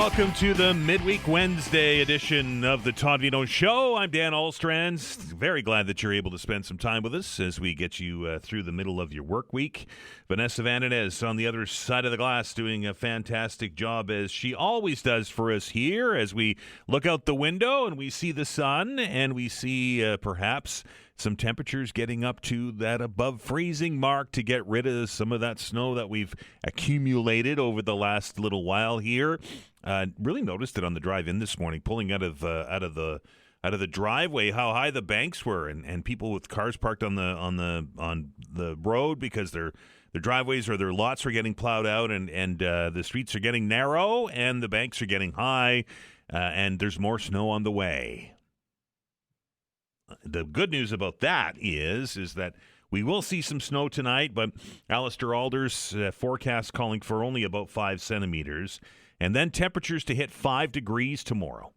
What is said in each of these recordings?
welcome to the Midweek Wednesday edition of the Todd Veinotte Show. I'm Dan Allstrands. Very glad that you're able to spend some time with us as we get you through the middle of your work week. Vanessa Vananez on the other side of the glass doing a fantastic job as she always does for us here as we look out the window and we see the sun and we see perhaps some temperatures getting up to that above freezing mark to get rid of some of that snow that we've accumulated over the last little while here. Really noticed it on the drive in this morning, pulling out of the driveway, how high the banks were, and people with cars parked on the road because their driveways or their lots are getting plowed out, and the streets are getting narrow, and the banks are getting high, and there's more snow on the way. The good news about that is that we will see some snow tonight, but Alistair Alder's forecast calling for only about 5 centimeters, and then temperatures to hit 5 degrees tomorrow.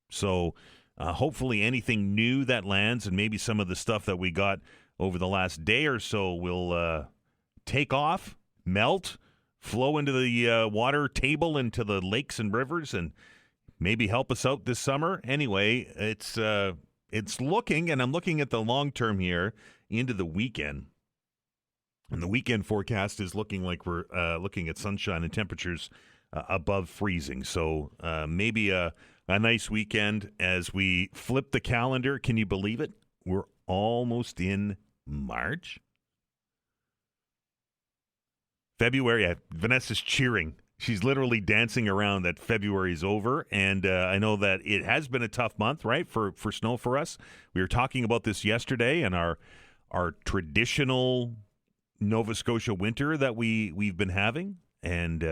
So hopefully anything new that lands and maybe some of the stuff that we got over the last day or so will take off, melt, flow into the water table, into the lakes and rivers, and maybe help us out this summer. Anyway, it's looking, and I'm looking at the long term here into the weekend. And the weekend forecast is looking like we're looking at sunshine and temperatures above freezing. So maybe a nice weekend as we flip the calendar. Can you believe it? We're almost in March. February, Vanessa's cheering. She's literally dancing around that February is over, and I know that it has been a tough month, right, for snow for us. We were talking about this yesterday and our traditional Nova Scotia winter that we've been having, and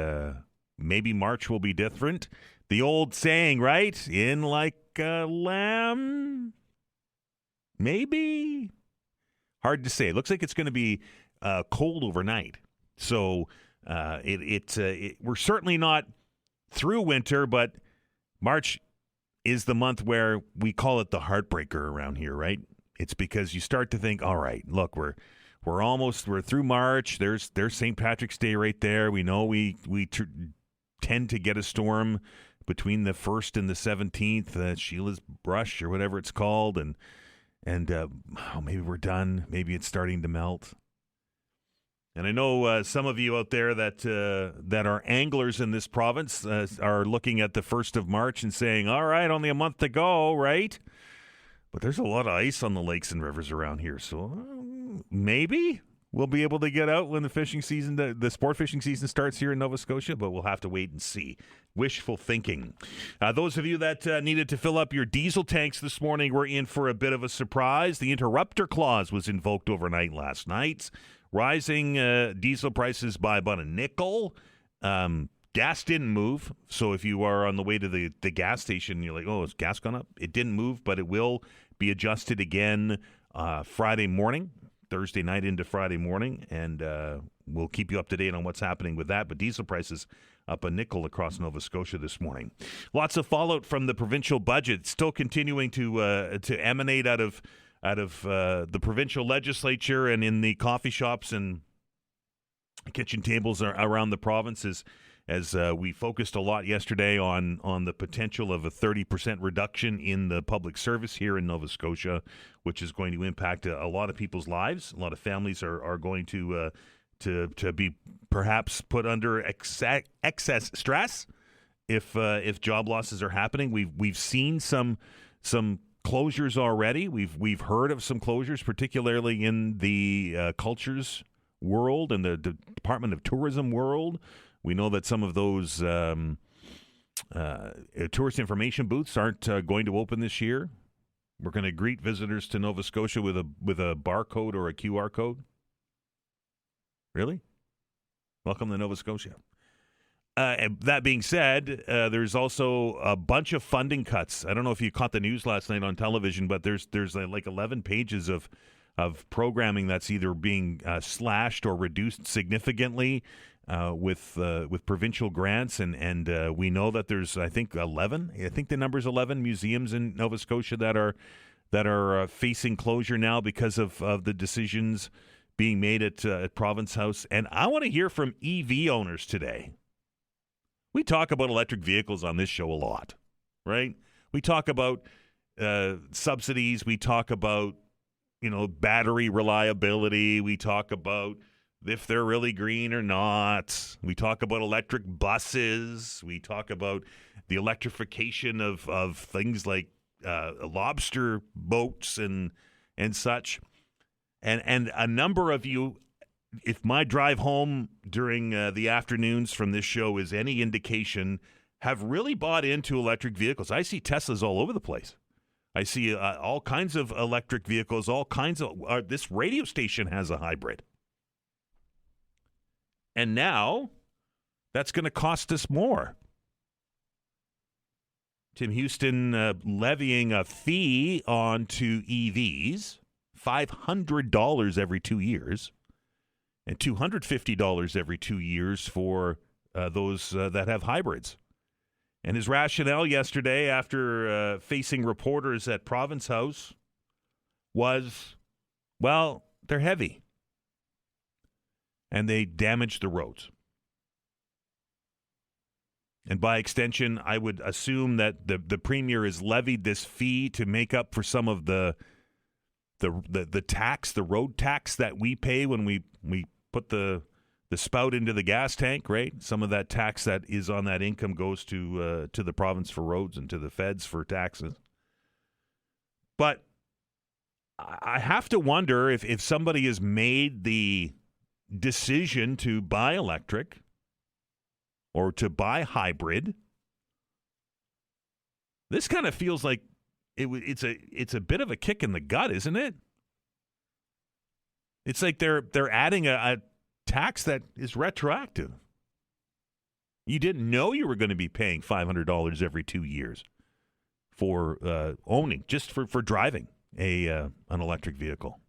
maybe March will be different. The old saying, right, in like a lamb, maybe? Hard to say. It looks like it's going to be cold overnight, so... we're certainly not through winter, but March is the month where we call it the heartbreaker around here, right? It's because you start to think, all right, look, we're through March. There's St. Patrick's Day right there. We know we tend to get a storm between the 1st and the 17th, Sheila's brush or whatever it's called, and maybe we're done. Maybe it's starting to melt. And I know some of you out there that are anglers in this province are looking at the 1st of March and saying, all right, only a month to go, right? But there's a lot of ice on the lakes and rivers around here, so maybe we'll be able to get out when the fishing season, the sport fishing season starts here in Nova Scotia, but we'll have to wait and see. Wishful thinking. Those of you that needed to fill up your diesel tanks this morning were in for a bit of a surprise. The interrupter clause was invoked overnight last night, rising diesel prices by about a nickel. Gas didn't move, so if you are on the way to the gas station, you're like, oh, has gas gone up? It didn't move, but it will be adjusted again Friday morning, Thursday night into Friday morning, and we'll keep you up to date on what's happening with that. But diesel prices up a nickel across Nova Scotia this morning. Lots of fallout from the provincial budget, still continuing to emanate out of the provincial legislature and in the coffee shops and kitchen tables around the provinces, as we focused a lot yesterday on the potential of a 30% reduction in the public service here in Nova Scotia, which is going to impact a lot of people's lives. A lot of families are going to be perhaps put under excess stress if job losses are happening. We've seen some closures already. We've heard of some closures, particularly in the cultures world and the Department of Tourism world. We know that some of those tourist information booths aren't going to open this year. We're going to greet visitors to Nova Scotia with a barcode or a QR code. Really? Welcome to Nova Scotia. And that being said, there's also a bunch of funding cuts. I don't know if you caught the news last night on television, but there's like 11 pages of programming that's either being slashed or reduced significantly with provincial grants, and we know that there's I think 11. I think the number's 11 museums in Nova Scotia that are facing closure now because of the decisions being made at Province House. And I want to hear from EV owners today. We talk about electric vehicles on this show a lot, right? We talk about subsidies. We talk about, battery reliability. We talk about if they're really green or not. We talk about electric buses. We talk about the electrification of things like lobster boats and such. And a number of you, if my drive home during the afternoons from this show is any indication, have really bought into electric vehicles. I see Teslas all over the place. I see all kinds of electric vehicles, all kinds of this radio station has a hybrid. And now that's going to cost us more. Tim Houston levying a fee onto EVs, $500 every 2 years, and $250 every 2 years for those that have hybrids. And his rationale yesterday after facing reporters at Province House was, well, they're heavy and they damage the roads. And by extension, I would assume that the premier has levied this fee to make up for some of the tax, the road tax that we pay when we put the spout into the gas tank, right? Some of that tax that is on that income goes to the province for roads and to the feds for taxes. But I have to wonder if somebody has made the decision to buy electric or to buy hybrid. This kind of feels like it's a bit of a kick in the gut, isn't it? It's like they're adding a tax that is retroactive. You didn't know you were going to be paying $500 every 2 years for owning, just for driving an electric vehicle.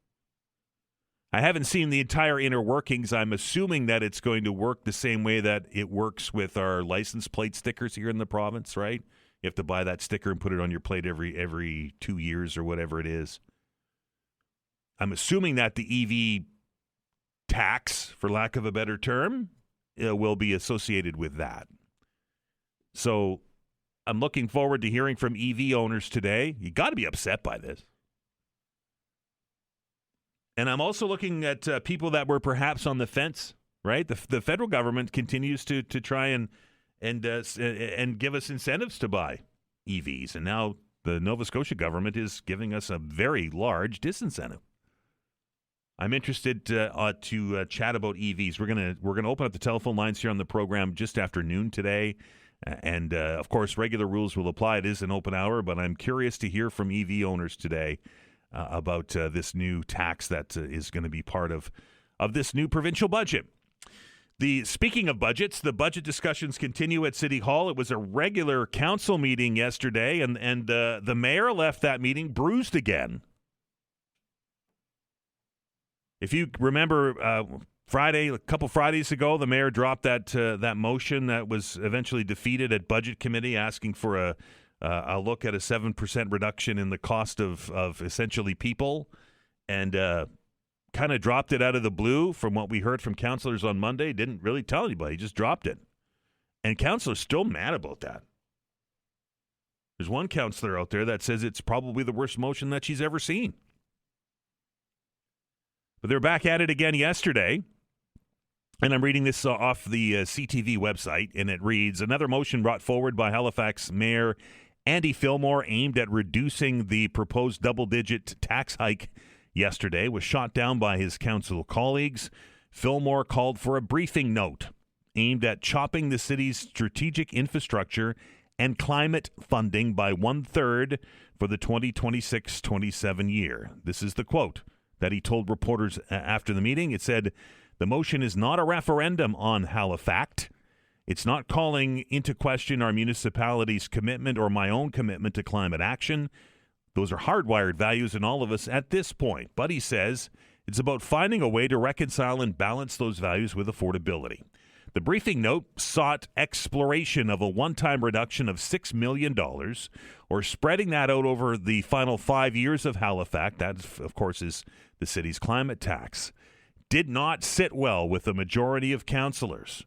I haven't seen the entire inner workings. I'm assuming that it's going to work the same way that it works with our license plate stickers here in the province, right? You have to buy that sticker and put it on your plate every 2 years or whatever it is. I'm assuming that the EV tax, for lack of a better term, will be associated with that. So I'm looking forward to hearing from EV owners today. You got to be upset by this. And I'm also looking at people that were perhaps on the fence, right? The federal government continues to try and give us incentives to buy EVs. And now the Nova Scotia government is giving us a very large disincentive. I'm interested to chat about EVs. We're gonna open up the telephone lines here on the program just after noon today, and of course, regular rules will apply. It is an open hour, but I'm curious to hear from EV owners today about this new tax that is going to be part of this new provincial budget. Speaking of budgets, the budget discussions continue at City Hall. It was a regular council meeting yesterday, and the mayor left that meeting bruised again. If you remember, Friday, a couple Fridays ago, the mayor dropped that motion that was eventually defeated at Budget Committee, asking for a look at a 7% reduction in the cost of essentially people, and kind of dropped it out of the blue. From what we heard from councillors on Monday, didn't really tell anybody, just dropped it. And councillors still mad about that. There's one councillor out there that says it's probably the worst motion that she's ever seen. But they're back at it again yesterday, and I'm reading this off the CTV website, and it reads, another motion brought forward by Halifax Mayor Andy Fillmore aimed at reducing the proposed double-digit tax hike yesterday was shot down by his council colleagues. Fillmore called for a briefing note aimed at chopping the city's strategic infrastructure and climate funding by 1/3 for the 2026-27 year. This is the quote that he told reporters after the meeting. It said, the motion is not a referendum on Halifax. It's not calling into question our municipality's commitment or my own commitment to climate action. Those are hardwired values in all of us at this point. But he says it's about finding a way to reconcile and balance those values with affordability. The briefing note sought exploration of a one-time reduction of $6 million, or spreading that out over the final 5 years of Halifax. That, of course, is the city's climate tax. Did not sit well with the majority of councillors.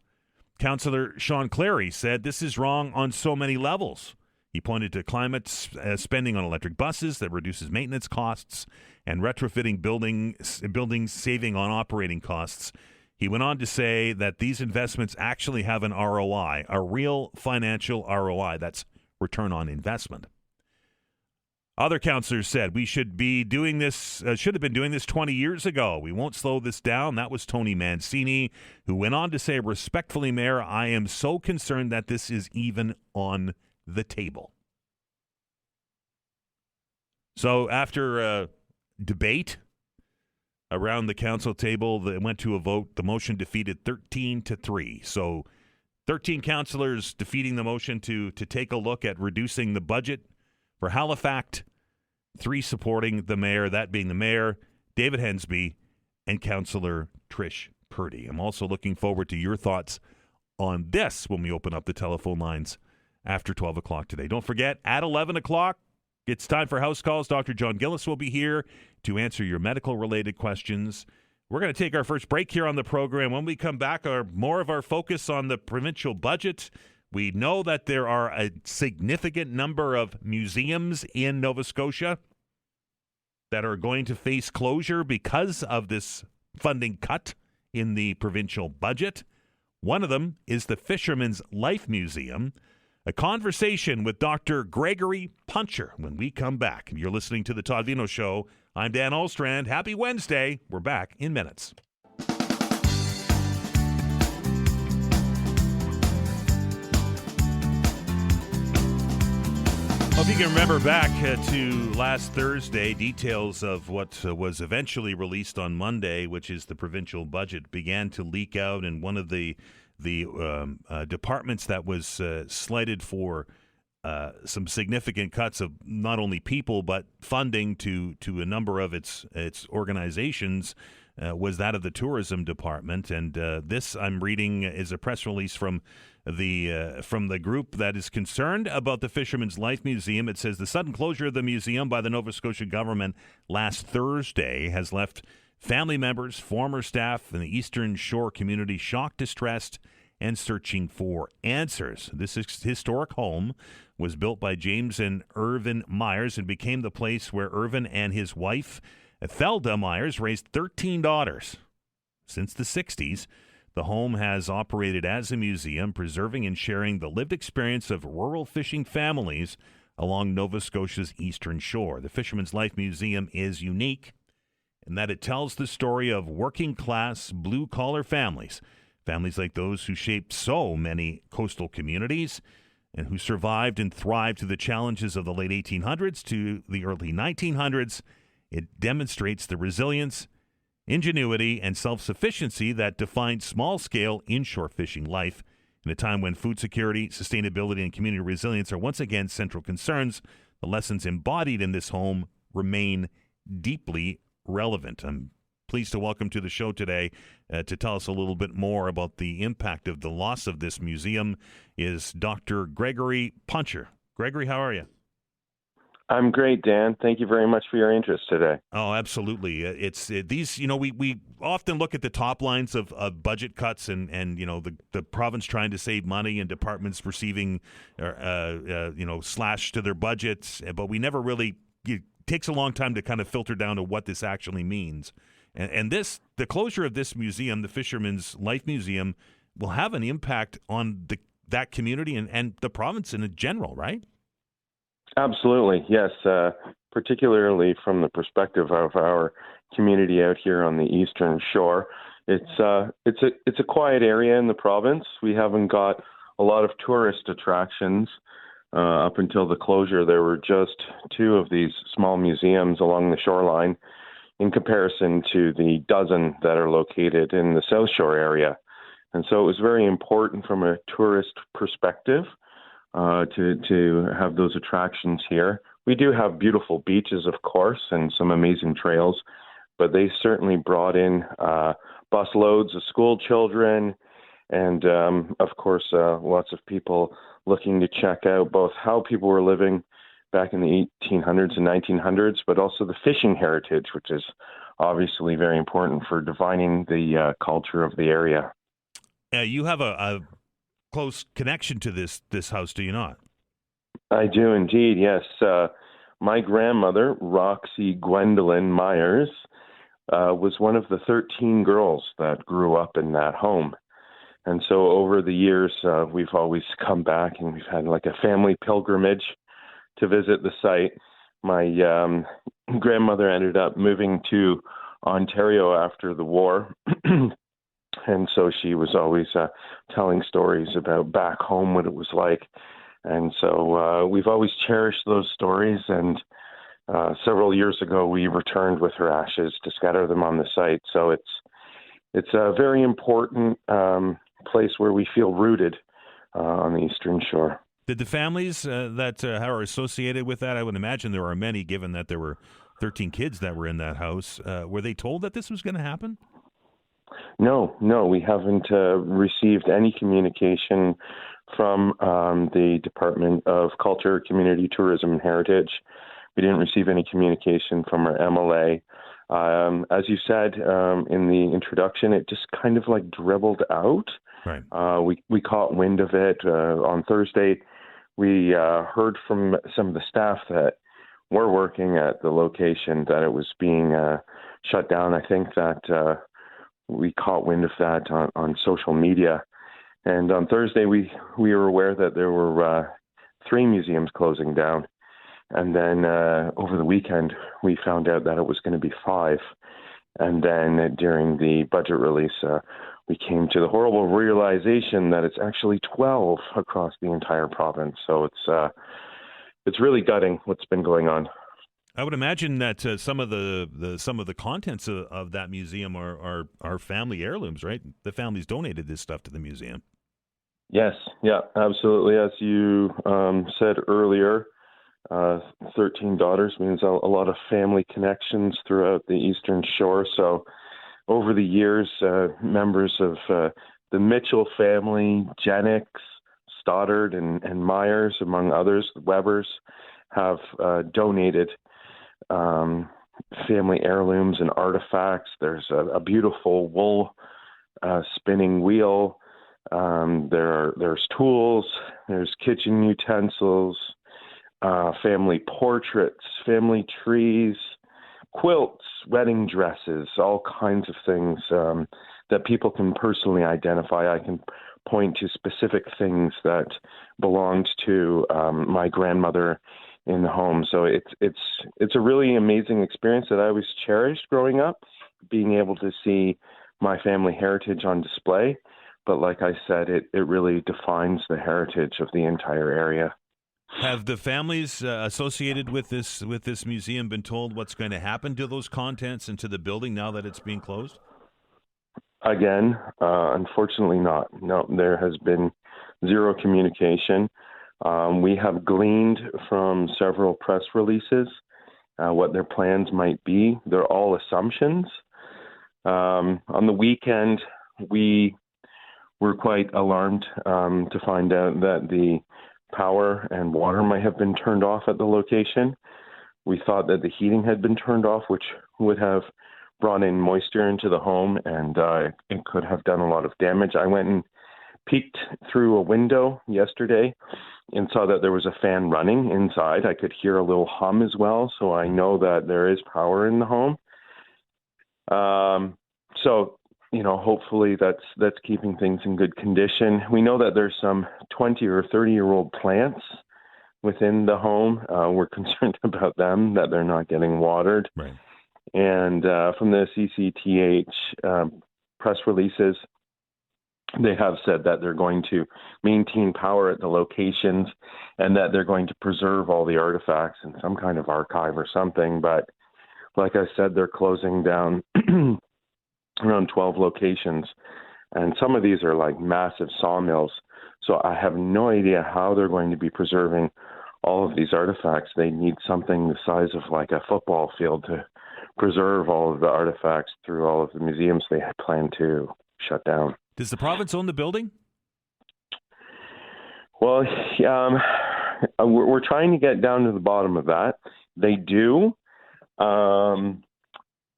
Councillor Sean Clary said this is wrong on so many levels. He pointed to climate spending on electric buses that reduces maintenance costs and retrofitting buildings saving on operating costs. He went on to say that these investments actually have an ROI, a real financial ROI. That's return on investment. Other councillors said we should have been doing this 20 years ago. We won't slow this down. That was Tony Mancini, who went on to say, respectfully, Mayor, I am so concerned that this is even on the table. So after a debate around the council table that went to a vote, the motion defeated 13-3. So 13 councillors defeating the motion to take a look at reducing the budget for Halifax, 3 supporting the mayor, that being the mayor, David Hensby, and Councillor Trish Purdy. I'm also looking forward to your thoughts on this when we open up the telephone lines after 12 o'clock today. Don't forget, at 11 o'clock, it's time for House Calls. Dr. John Gillis will be here to answer your medical-related questions. We're going to take our first break here on the program. When we come back, more of our focus on the provincial budget. We know that there are a significant number of museums in Nova Scotia that are going to face closure because of this funding cut in the provincial budget. One of them is the Fisherman's Life Museum. A conversation with Dr. Gregory Puncher when we come back. You're listening to The Todd Veinotte Show. I'm Dan Ostrand. Happy Wednesday. We're back in minutes. Well, if you can remember back to last Thursday, details of what was eventually released on Monday, which is the provincial budget, began to leak out, and one of the departments that was slated for some significant cuts of not only people but funding to a number of its organizations was that of the tourism department. And this, I'm reading, is a press release from the group that is concerned about the Fisherman's Life Museum. It says the sudden closure of the museum by the Nova Scotia government last Thursday has left family members, former staff, and the Eastern Shore community shocked, distressed, and searching for answers. This historic home was built by James and Irvin Myers and became the place where Irvin and his wife, Thelda Myers, raised 13 daughters. Since the 60s, the home has operated as a museum, preserving and sharing the lived experience of rural fishing families along Nova Scotia's Eastern Shore. The Fisherman's Life Museum is unique in that it tells the story of working-class, blue-collar families like those who shaped so many coastal communities and who survived and thrived through the challenges of the late 1800s to the early 1900s. It demonstrates the resilience, ingenuity, and self-sufficiency that defined small-scale inshore fishing life in a time when food security, sustainability, and community resilience are once again central concerns. The lessons embodied in this home remain deeply relevant. I'm pleased to welcome to the show today to tell us a little bit more about the impact of the loss of this museum is Dr. Gregory Puncher. Gregory, how are you? I'm great, Dan. Thank you very much for your interest today. Oh, absolutely. These, we often look at the top lines of budget cuts and the province trying to save money and departments receiving, slash to their budgets, but we never really, it takes a long time to kind of filter down to what this actually means. And the closure of this museum, the Fisherman's Life Museum, will have an impact on that community and the province in general, right? Absolutely, yes. Particularly from the perspective of our community out here on the Eastern Shore, it's a quiet area in the province. We haven't got a lot of tourist attractions. Up until the closure, there were just 2 of these small museums along the shoreline, in comparison to the dozen that are located in the South Shore area. And so it was very important from a tourist perspective to have those attractions here. We do have beautiful beaches, of course, and some amazing trails, but they certainly brought in bus loads of school children and, of course, lots of people looking to check out both how people were living back in the 1800s and 1900s, but also the fishing heritage, which is obviously very important for defining the culture of the area. You have a close connection to this house, do you not? I do indeed, yes. My grandmother, Roxy Gwendolyn Myers, was one of the 13 girls that grew up in that home. And so over the years, we've always come back and we've had like a family pilgrimage to visit the site. My grandmother ended up moving to Ontario after the war. And so she was always telling stories about back home, what it was like. And so we've always cherished those stories. And several years ago, we returned with her ashes to scatter them on the site. So it's a very important place where we feel rooted on the Eastern Shore. Did the families that are associated with that, I would imagine there are many, given that there were 13 kids that were in that house, were they told that this was going to happen? No, we haven't received any communication from the Department of Culture, Community, Tourism, and Heritage. We didn't receive any communication from our MLA. As you said in the introduction, it just kind of like dribbled out. Right. We caught wind of it on Thursday. We heard from some of the staff that were working at the location that it was being shut down. I think that we caught wind of that on social media. And on Thursday, we were aware that there were 3 museums closing down. And then over the weekend, we found out that it was going to be 5. And then during the budget release, we came to the horrible realization that it's actually 12 across the entire province. So it's really gutting what's been going on. I would imagine that some of the contents of that museum are family heirlooms, right? The families donated this stuff to the museum. Yes, yeah, absolutely. As you said earlier, 13 daughters means a lot of family connections throughout the Eastern Shore. So over the years, members of the Mitchell family, Jennings, Stoddard, and Myers, among others, the Webbers, have donated family heirlooms and artifacts. There's a beautiful wool spinning wheel. There's tools. There's kitchen utensils, family portraits, family trees, quilts, wedding dresses, all kinds of things that people can personally identify. I can point to specific things that belonged to my grandmother in the home. So it's a really amazing experience that I always cherished growing up, being able to see my family heritage on display. But like I said, it really defines the heritage of the entire area. Have the families associated with this museum been told what's going to happen to those contents and to the building now that it's being closed? Again, unfortunately not. No, there has been zero communication. We have gleaned from several press releases what their plans might be. They're all assumptions. On the weekend, we were quite alarmed to find out that the power and water might have been turned off at the location. We thought that the heating had been turned off, which would have brought in moisture into the home, and it could have done a lot of damage. I went and peeked through a window yesterday and saw that there was a fan running inside. I could hear a little hum as well, so I know that there is power in the home. So, hopefully that's keeping things in good condition. We know that there's some 20 or 30-year-old plants within the home. We're concerned about them, that they're not getting watered. Right. And from the CCTH press releases, they have said that they're going to maintain power at the locations and that they're going to preserve all the artifacts in some kind of archive or something. But like I said, they're closing down around 12 locations. And some of these are like massive sawmills. So I have no idea how they're going to be preserving all of these artifacts. They need something the size of like a football field to preserve all of the artifacts through all of the museums they had planned to shut down. Does the province own the building? Well, we're trying to get down to the bottom of that. They do.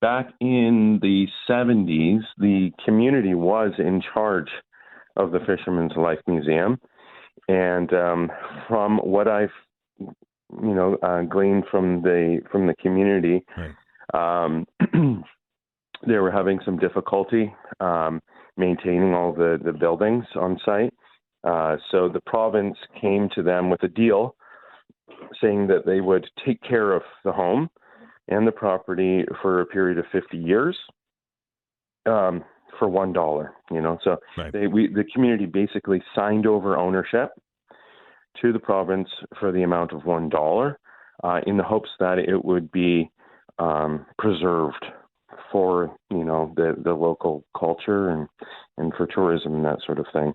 Back in the 70s, the community was in charge of the Fisherman's Life Museum. And from what I've gleaned from the community, Right. they were having some difficulty maintaining all the buildings on site. So the province came to them with a deal saying that they would take care of the home and the property for a period of 50 years for $1. So Right. the community basically signed over ownership to the province for the amount of $1 in the hopes that it would be preserved for the local culture and for tourism and that sort of thing.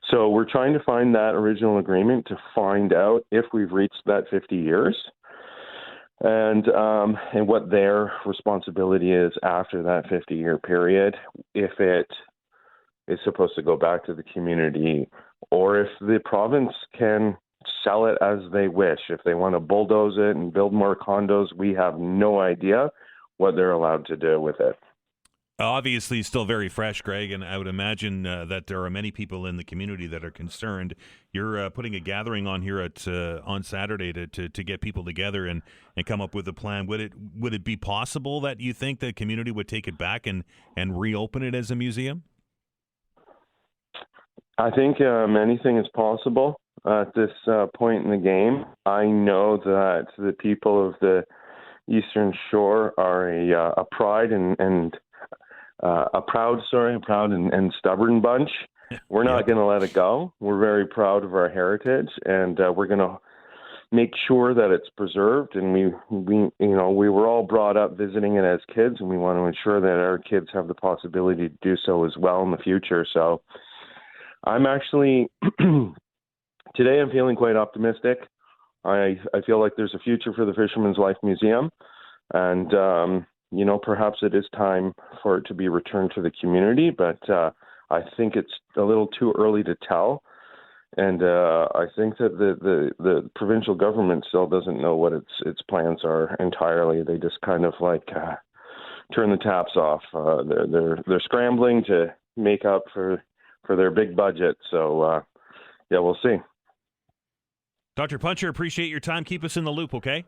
So we're trying to find that original agreement to find out if we've reached that 50 years and what their responsibility is after that 50-year period, if it is supposed to go back to the community or if the province can sell it as they wish. If they want to bulldoze it and build more condos, we have no idea what they're allowed to do with it. Obviously, still very fresh, Greg, and I would imagine that there are many people in the community that are concerned. You're putting a gathering on here on Saturday to get people together and come up with a plan. Would it be possible that you think the community would take it back and reopen it as a museum? I think anything is possible at this point in the game. I know that the people of the Eastern Shore are a proud and stubborn bunch. We're not going to let it go. We're very proud of our heritage, and we're going to make sure that it's preserved. And we were all brought up visiting it as kids, and we want to ensure that our kids have the possibility to do so as well in the future. So I'm actually today I'm feeling quite optimistic. I feel like there's a future for the Fisherman's Life Museum, and perhaps it is time for it to be returned to the community, but I think it's a little too early to tell, and I think that the provincial government still doesn't know what its plans are entirely. They just kind of turn the taps off. They're scrambling to make up for their big budget, so we'll see. Dr. Puncher, appreciate your time. Keep us in the loop, okay?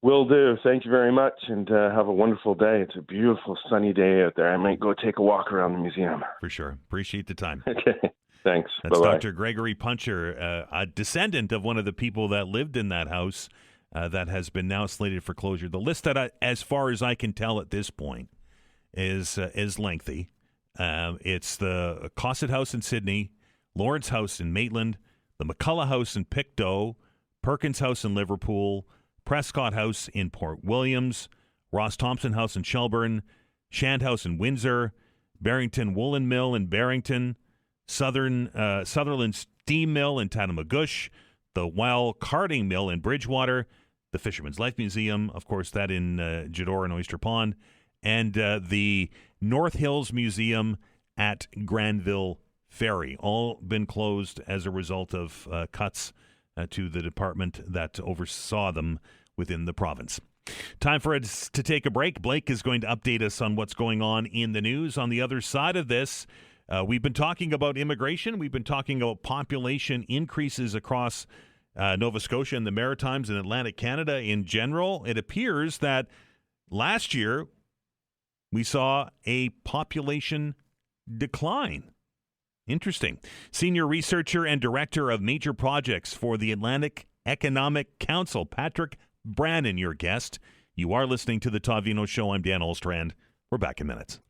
Will do. Thank you very much, and have a wonderful day. It's a beautiful sunny day out there. I might go take a walk around the museum. For sure. Appreciate the time. Okay. Thanks. That's Bye-bye. Dr. Gregory Puncher, a descendant of one of the people that lived in that house that has been now slated for closure. The list that, as far as I can tell at this point, is lengthy. It's the Cosset House in Sydney, Lawrence House in Maitland, the McCullough House in Pictou, Perkins House in Liverpool, Prescott House in Port Williams, Ross Thompson House in Shelburne, Shand House in Windsor, Barrington Woolen Mill in Barrington, Sutherland Steam Mill in Tatamagouche, the Weil Carding Mill in Bridgewater, the Fisherman's Life Museum, of course, that in Jedore and Oyster Pond, and the North Hills Museum at Granville Ferry, all been closed as a result of cuts to the department that oversaw them within the province. Time for us to take a break. Blake is going to update us on what's going on in the news. On the other side of this, we've been talking about immigration. We've been talking about population increases across Nova Scotia and the Maritimes and Atlantic Canada in general. It appears that last year we saw a population decline. Interesting. Senior researcher and director of major projects for the Atlantic Economic Council, Patrick Brannon, your guest. You are listening to the Todd Veinotte Show. I'm Dan Olstrand. We're back in minutes.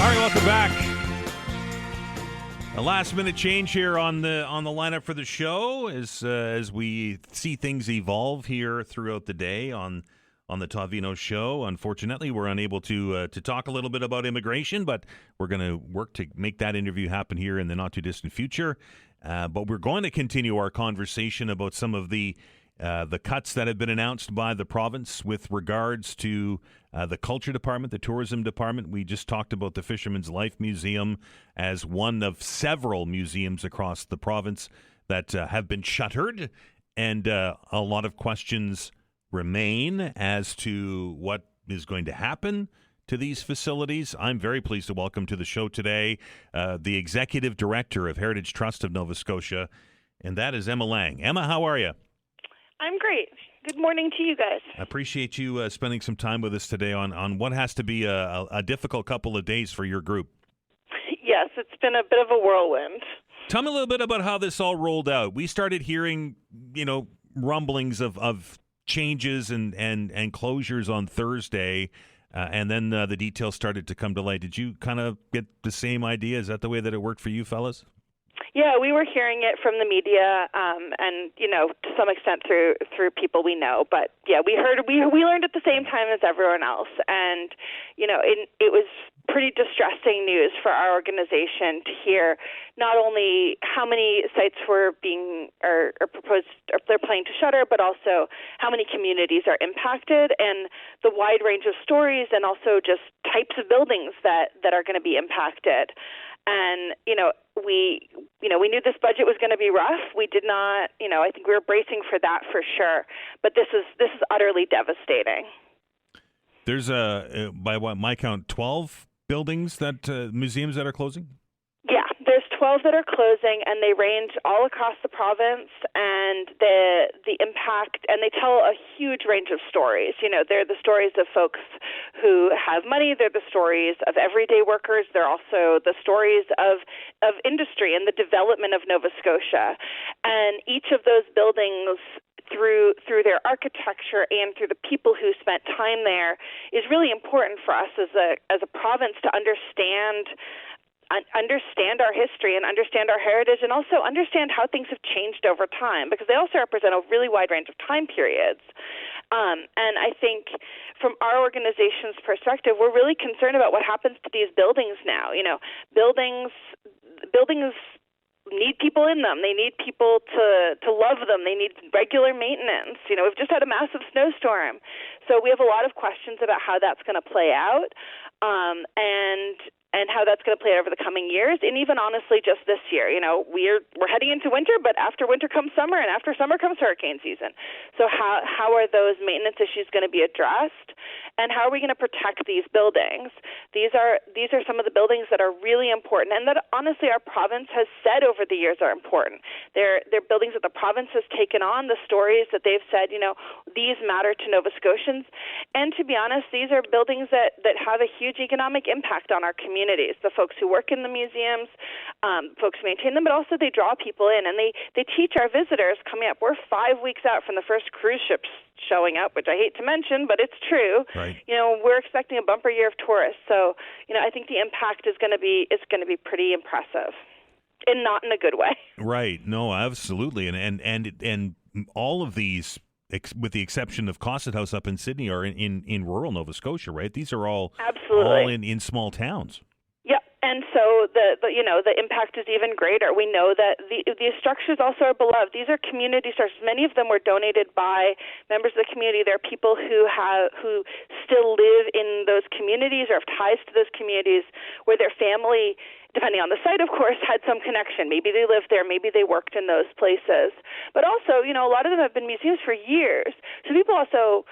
All right, welcome back. A last-minute change here on the lineup for the show as we see things evolve here throughout the day on the Todd Veinotte Show. Unfortunately, we're unable to talk a little bit about immigration, but we're going to work to make that interview happen here in the not-too-distant future. But we're going to continue our conversation about some of the the cuts that have been announced by the province with regards to the culture department, the tourism department. We just talked about the Fisherman's Life Museum as one of several museums across the province that have been shuttered, and a lot of questions remain as to what is going to happen to these facilities. I'm very pleased to welcome to the show today the Executive Director of Heritage Trust of Nova Scotia, and that is Emma Lang. Emma, how are you? I'm great. Good morning to you guys. I appreciate you spending some time with us today on what has to be a difficult couple of days for your group. Yes, it's been a bit of a whirlwind. Tell me a little bit about how this all rolled out. We started hearing, rumblings of changes and closures on Thursday, and then the details started to come to light. Did you kind of get the same idea? Is that the way that it worked for you fellas? Yeah, we were hearing it from the media, and to some extent through people we know. But yeah, we learned at the same time as everyone else, and it was pretty distressing news for our organization to hear not only how many sites were being or proposed or they're planning to shutter, but also how many communities are impacted and the wide range of stories and also just types of buildings that are going to be impacted. And we knew this budget was going to be rough. We did not, I think we were bracing for that for sure. But this is utterly devastating. There's by what my count, 12 buildings museums that are closing? Yeah, there's 12 that are closing, and they range all across the province, and the impact, and they tell a huge range of stories. They're the stories of folks who have money. They're the stories of everyday workers. They're also the stories of industry and the development of Nova Scotia. And each of those buildings, through their architecture and through the people who spent time there, is really important for us as a province to understand our history and understand our heritage, and also understand how things have changed over time, because they also represent a really wide range of time periods. And I think from our organization's perspective, we're really concerned about what happens to these buildings now. Buildings need people in them. They need people to love them. They need regular maintenance. We've just had a massive snowstorm. So we have a lot of questions about how that's going to play out, and how that's going to play out over the coming years, and even honestly just this year. We're heading into winter, but after winter comes summer, and after summer comes hurricane season. So how are those maintenance issues going to be addressed, and how are we going to protect these buildings? These are some of the buildings that are really important, and that honestly our province has said over the years are important. They're buildings that the province has taken on, the stories that they've said, these matter to Nova Scotians. And to be honest, these are buildings that have a huge economic impact on our communities. The folks who work in the museums, folks who maintain them, but also they draw people in, and they teach our visitors coming up. We're 5 weeks out from the first cruise ships showing up, which I hate to mention, but it's true. Right. We're expecting a bumper year of tourists. So, I think the impact is going to be pretty impressive, and not in a good way. Right. No, absolutely. And all of these, with the exception of Cosset House up in Sydney, are in rural Nova Scotia, right? These are all in small towns. Yep. And so the impact is even greater. We know that these structures also are beloved. These are community structures. Many of them were donated by members of the community. There are people who still live in those communities or have ties to those communities where their family, depending on the site, of course, had some connection. Maybe they lived there. Maybe they worked in those places. But also, a lot of them have been museums for years. So people also,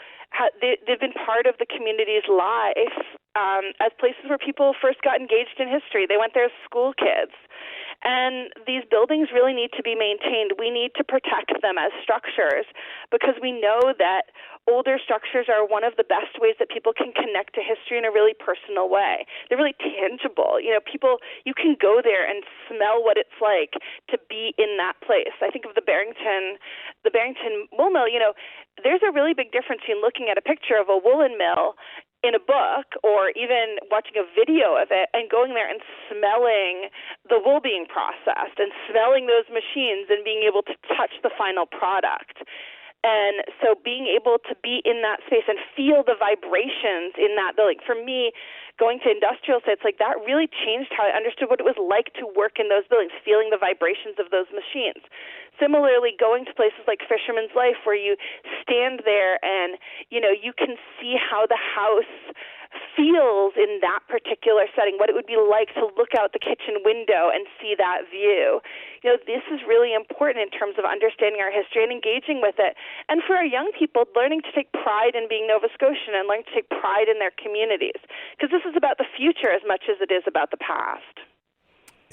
they've been part of the community's life as places where people first got engaged in history. They went there as school kids. And these buildings really need to be maintained. We need to protect them as structures, because we know that older structures are one of the best ways that people can connect to history in a really personal way. They're really tangible. You can go there and smell what it's like to be in that place. I think of the Barrington wool mill. There's a really big difference in looking at a picture of a woolen mill in a book, or even watching a video of it, and going there and smelling the wool being processed and smelling those machines and being able to touch the final product. And so being able to be in that space and feel the vibrations in that building, for me, going to industrial sites like that really changed how I understood what it was like to work in those buildings, feeling the vibrations of those machines. Similarly, going to places like Fisherman's Life, where you stand there and, you can see how the house feels in that particular setting, what it would be like to look out the kitchen window and see that view. This is really important in terms of understanding our history and engaging with it. And for our young people, learning to take pride in being Nova Scotian and learning to take pride in their communities, because this is about the future as much as it is about the past.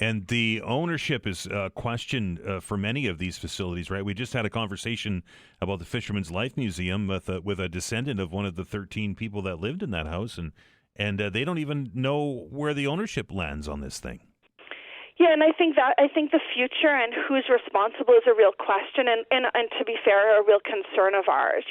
And the ownership is questioned for many of these facilities, right? We just had a conversation about the Fisherman's Life Museum with a descendant of one of the 13 people that lived in that house, and they don't even know where the ownership lands on this thing. Yeah, and I think the future and who's responsible is a real question, and to be fair, a real concern of ours.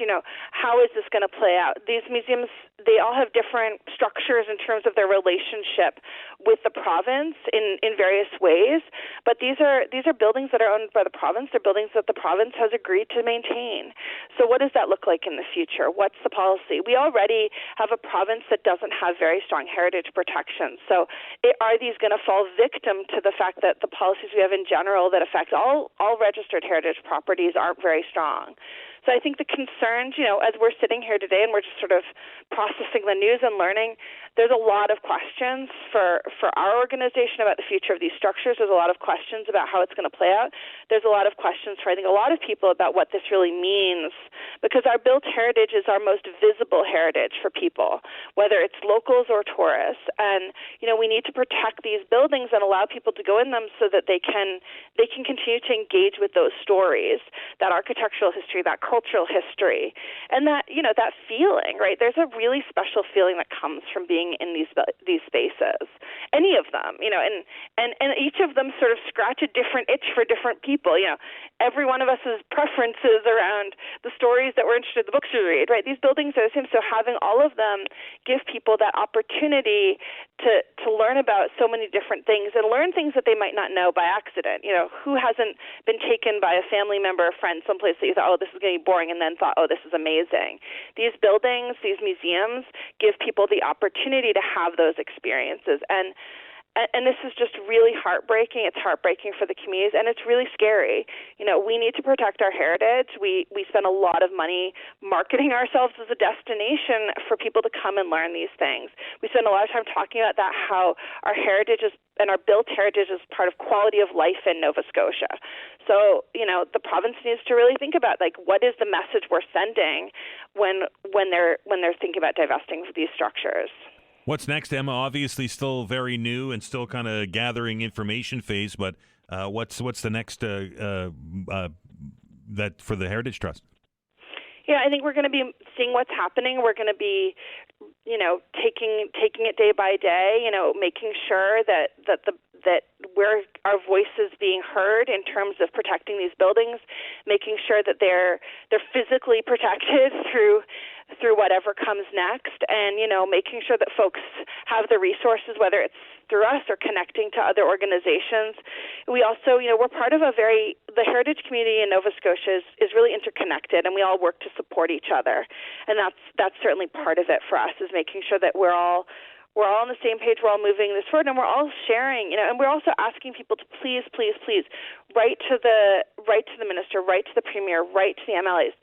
How is this going to play out? These museums, they all have different structures in terms of their relationship with the province in various ways, but these are buildings that are owned by the province. They're buildings that the province has agreed to maintain. So what does that look like in the future? What's the policy? We already have a province that doesn't have very strong heritage protection. So are these going to fall victim to the fact that the policies we have in general that affect all registered heritage properties aren't very strong? So I think the concerns, as we're sitting here today and we're just sort of processing the news and learning, there's a lot of questions for our organization about the future of these structures. There's a lot of questions about how it's going to play out. There's a lot of questions for, I think, a lot of people about what this really means, because our built heritage is our most visible heritage for people, whether it's locals or tourists. And, we need to protect these buildings and allow people to go in them so that they can continue to engage with those stories, that architectural history, that cultural history, and that that feeling, right? There's a really special feeling that comes from being in these spaces, any of them, and each of them sort of scratch a different itch for different people. Every one of us has preferences around the stories that we're interested in, the books we read, right? These buildings are the same, so having all of them give people that opportunity to learn about so many different things and learn things that they might not know by accident. Who hasn't been taken by a family member or friend someplace that you thought, oh, this is going to be boring, and then thought, oh, this is amazing. These buildings, these museums give people the opportunity to have those experiences. And this is just really heartbreaking. It's heartbreaking for the communities, and it's really scary. We need to protect our heritage. We spend a lot of money marketing ourselves as a destination for people to come and learn these things. We spend a lot of time talking about that, how our heritage is, and our built heritage is part of quality of life in Nova Scotia. So, the province needs to really think about, what is the message we're sending when they're thinking about divesting of these structures. What's next, Emma? Obviously still very new and still kind of gathering information phase, but what's the next that for the Heritage Trust? Yeah, I think we're going to be seeing what's happening. We're going to be, taking it day by day, making sure that where our voice is being heard in terms of protecting these buildings, making sure that they're physically protected through whatever comes next, and making sure that folks have the resources, whether it's through us or connecting to other organizations. We also, we're part of the heritage community in Nova Scotia is really interconnected, and we all work to support each other, and that's certainly part of it for us, is making sure that we're all on the same page, we're all moving this forward, and we're all sharing, and we're also asking people to please, please, please write to the minister, write to the premier, write to the MLAs.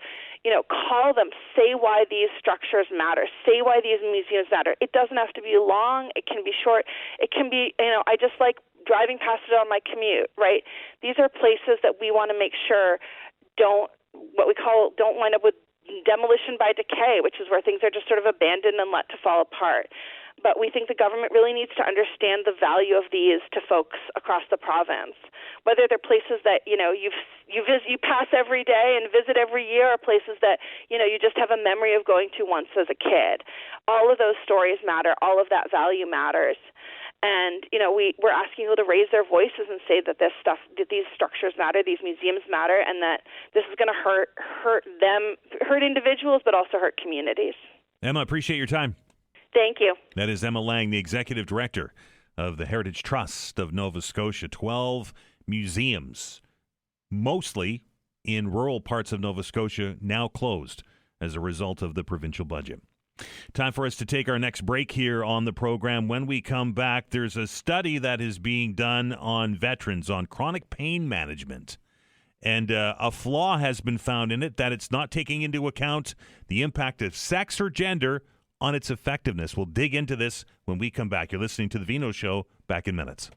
Call them, say why these structures matter, say why these museums matter. It doesn't have to be long, it can be short, it can be, I just like driving past it on my commute, right? These are places that we want to make sure don't wind up with demolition by decay, which is where things are just sort of abandoned and let to fall apart. But we think the government really needs to understand the value of these to folks across the province, whether they're places that you pass every day and visit every year, or places that you just have a memory of going to once as a kid. All of those stories matter. All of that value matters. And we're asking people to raise their voices and say that that these structures matter, these museums matter, and that this is going to hurt individuals, but also hurt communities. Emma, appreciate your time. Thank you. That is Emma Lang, the Executive Director of the Heritage Trust of Nova Scotia. 12 museums, mostly in rural parts of Nova Scotia now closed as a result of the provincial budget. Time for us to take our next break here on the program. When we come back, there's a study that is being done on veterans, on chronic pain management. And a flaw has been found in it, that it's not taking into account the impact of sex or gender on its effectiveness. We'll dig into this when we come back. You're listening to The Veinotte Show. Back in minutes.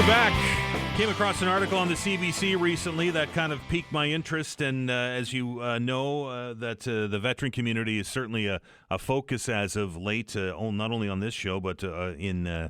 Back. Came across an article on the CBC recently that kind of piqued my interest, and as you know, that the veteran community is certainly a focus as of late, not only on this show, but in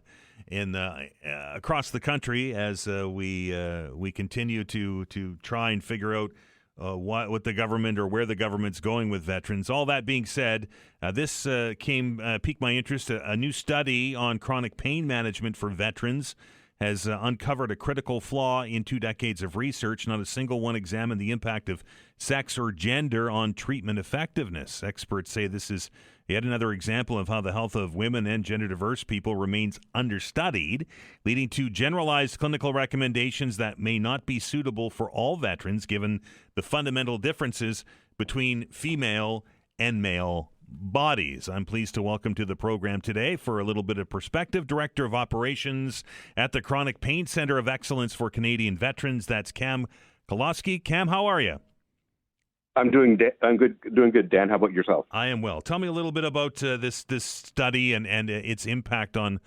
across the country as we continue to try and figure out what the government or where the government's going with veterans. All that being said, this piqued my interest. A new study on chronic pain management for veterans has uncovered a critical flaw in 2 decades of research. Not a single one examined the impact of sex or gender on treatment effectiveness. Experts say this is yet another example of how the health of women and gender-diverse people remains understudied, leading to generalized clinical recommendations that may not be suitable for all veterans, given the fundamental differences between female and male bodies. I'm pleased to welcome to the program today, for a little bit of perspective, Director of Operations at the Chronic Pain Centre of Excellence for Canadian Veterans. That's Kowalski. Cam, how are you? I'm doing good, Dan. How about yourself? I am well. Tell me a little bit about this study and its impact on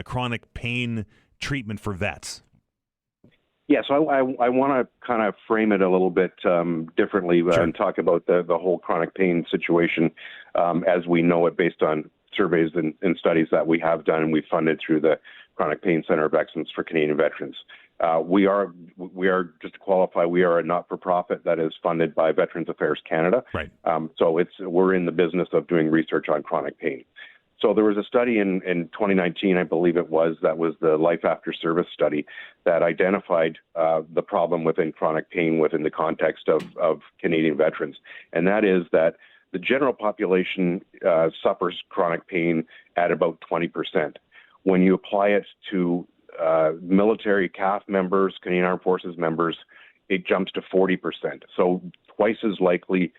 chronic pain treatment for vets. Yeah, so I want to kind of frame it a little bit differently and talk about the whole chronic pain situation as we know it, based on surveys and studies that we have done and we funded through the Chronic Pain Centre of Excellence for Canadian Veterans. We are, just to qualify, we are a not-for-profit that is funded by Veterans Affairs Canada. Right. So we're in the business of doing research on chronic pain. So there was a study in 2019, I believe it was, that was the Life After Service study that identified the problem within chronic pain within the context of Canadian veterans. And that is that the general population suffers chronic pain at about 20%. When you apply it to military CAF members, Canadian Armed Forces members, it jumps to 40%. So twice as likely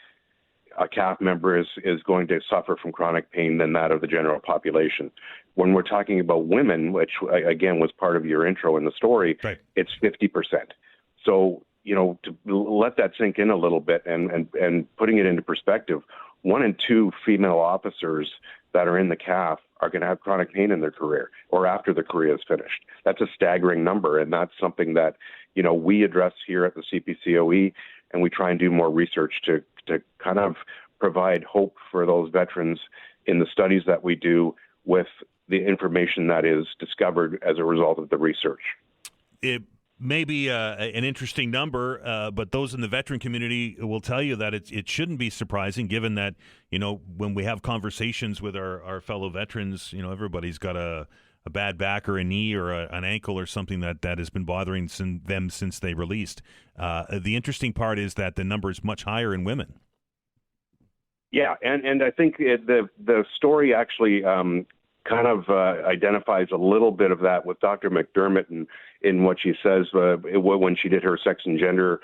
a CAF member is going to suffer from chronic pain than that of the general population. When we're talking about women, which again was part of your intro in the story, right, it's 50%. So, to let that sink in a little bit and putting it into perspective, 1 in 2 female officers that are in the CAF are going to have chronic pain in their career or after the career is finished. That's a staggering number, and that's something that, we address here at the CPCOE, and we try and do more research to kind of provide hope for those veterans in the studies that we do with the information that is discovered as a result of the research. It may be an interesting number, but those in the veteran community will tell you that it shouldn't be surprising, given that, when we have conversations with our fellow veterans, everybody's got a bad back or a knee or an ankle or something that has been bothering them since they released. The interesting part is that the number is much higher in women. Yeah, and I think the story actually kind of identifies a little bit of that with Dr. McDermott in what she says when she did her sex and gender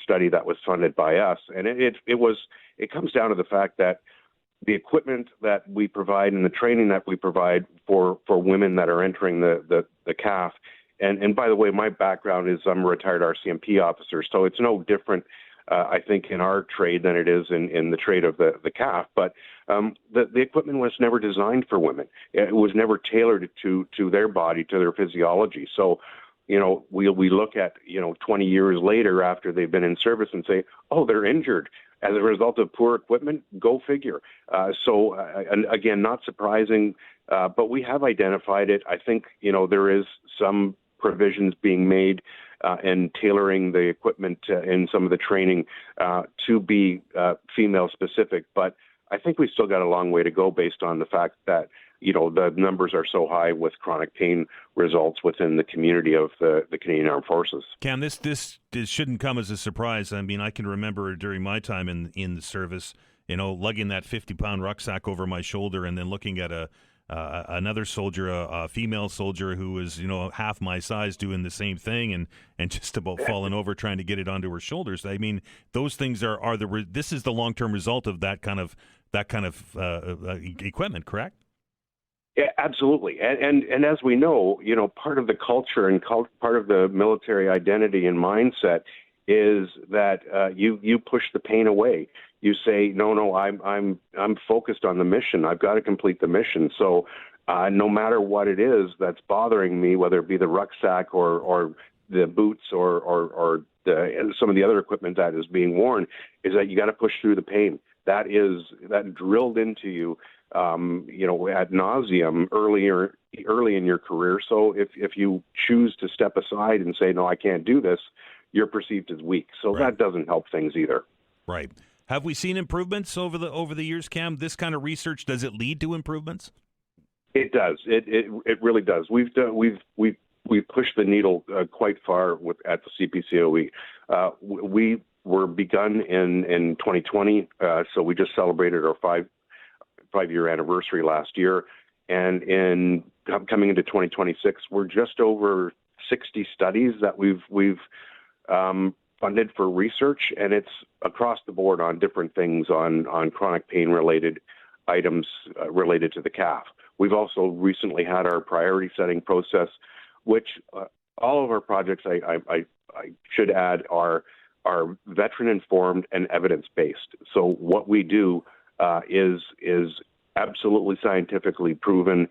study that was funded by us. And it comes down to the fact that the equipment that we provide and the training that we provide for women that are entering the CAF, and by the way, my background is I'm a retired RCMP officer, so it's no different, I think, in our trade than it is in the trade of the CAF. But the equipment was never designed for women. It was never tailored to their body, to their physiology. So, we look at, 20 years later after they've been in service and say, oh, they're injured as a result of poor equipment. Go figure. So again, not surprising, but we have identified it. I think, there is some provisions being made and tailoring the equipment in some of the training to be female specific. But I think we still got a long way to go based on the fact that the numbers are so high with chronic pain results within the community of the Canadian Armed Forces. Cam, this shouldn't come as a surprise. I mean, I can remember during my time in the service, lugging that 50-pound rucksack over my shoulder and then looking at another soldier, a female soldier who was, half my size doing the same thing and just about falling over trying to get it onto her shoulders. I mean, those things this is the long-term result of that kind of equipment, correct? Yeah, absolutely. And as we know, part of the culture and part of the military identity and mindset is that you push the pain away. You say, no, I'm focused on the mission. I've got to complete the mission. So no matter what it is that's bothering me, whether it be the rucksack or the boots or some of the other equipment that is being worn, is that you got to push through the pain. That drilled into you, ad nauseum early in your career. So if you choose to step aside and say, no, I can't do this, you're perceived as weak. So right. That doesn't help things either. Right. Have we seen improvements over the years, Cam? This kind of research, does it lead to improvements? It does. It really does. We've pushed the needle quite far at the CPCOE. We were begun in 2020, so we just celebrated our five-year anniversary last year, and coming into 2026, we're just over 60 studies that we've funded for research, and it's across the board on different things on chronic pain-related items related to the calf. We've also recently had our priority setting process, which all of our projects, I should add, are veteran-informed and evidence-based. So what we do is absolutely scientifically proven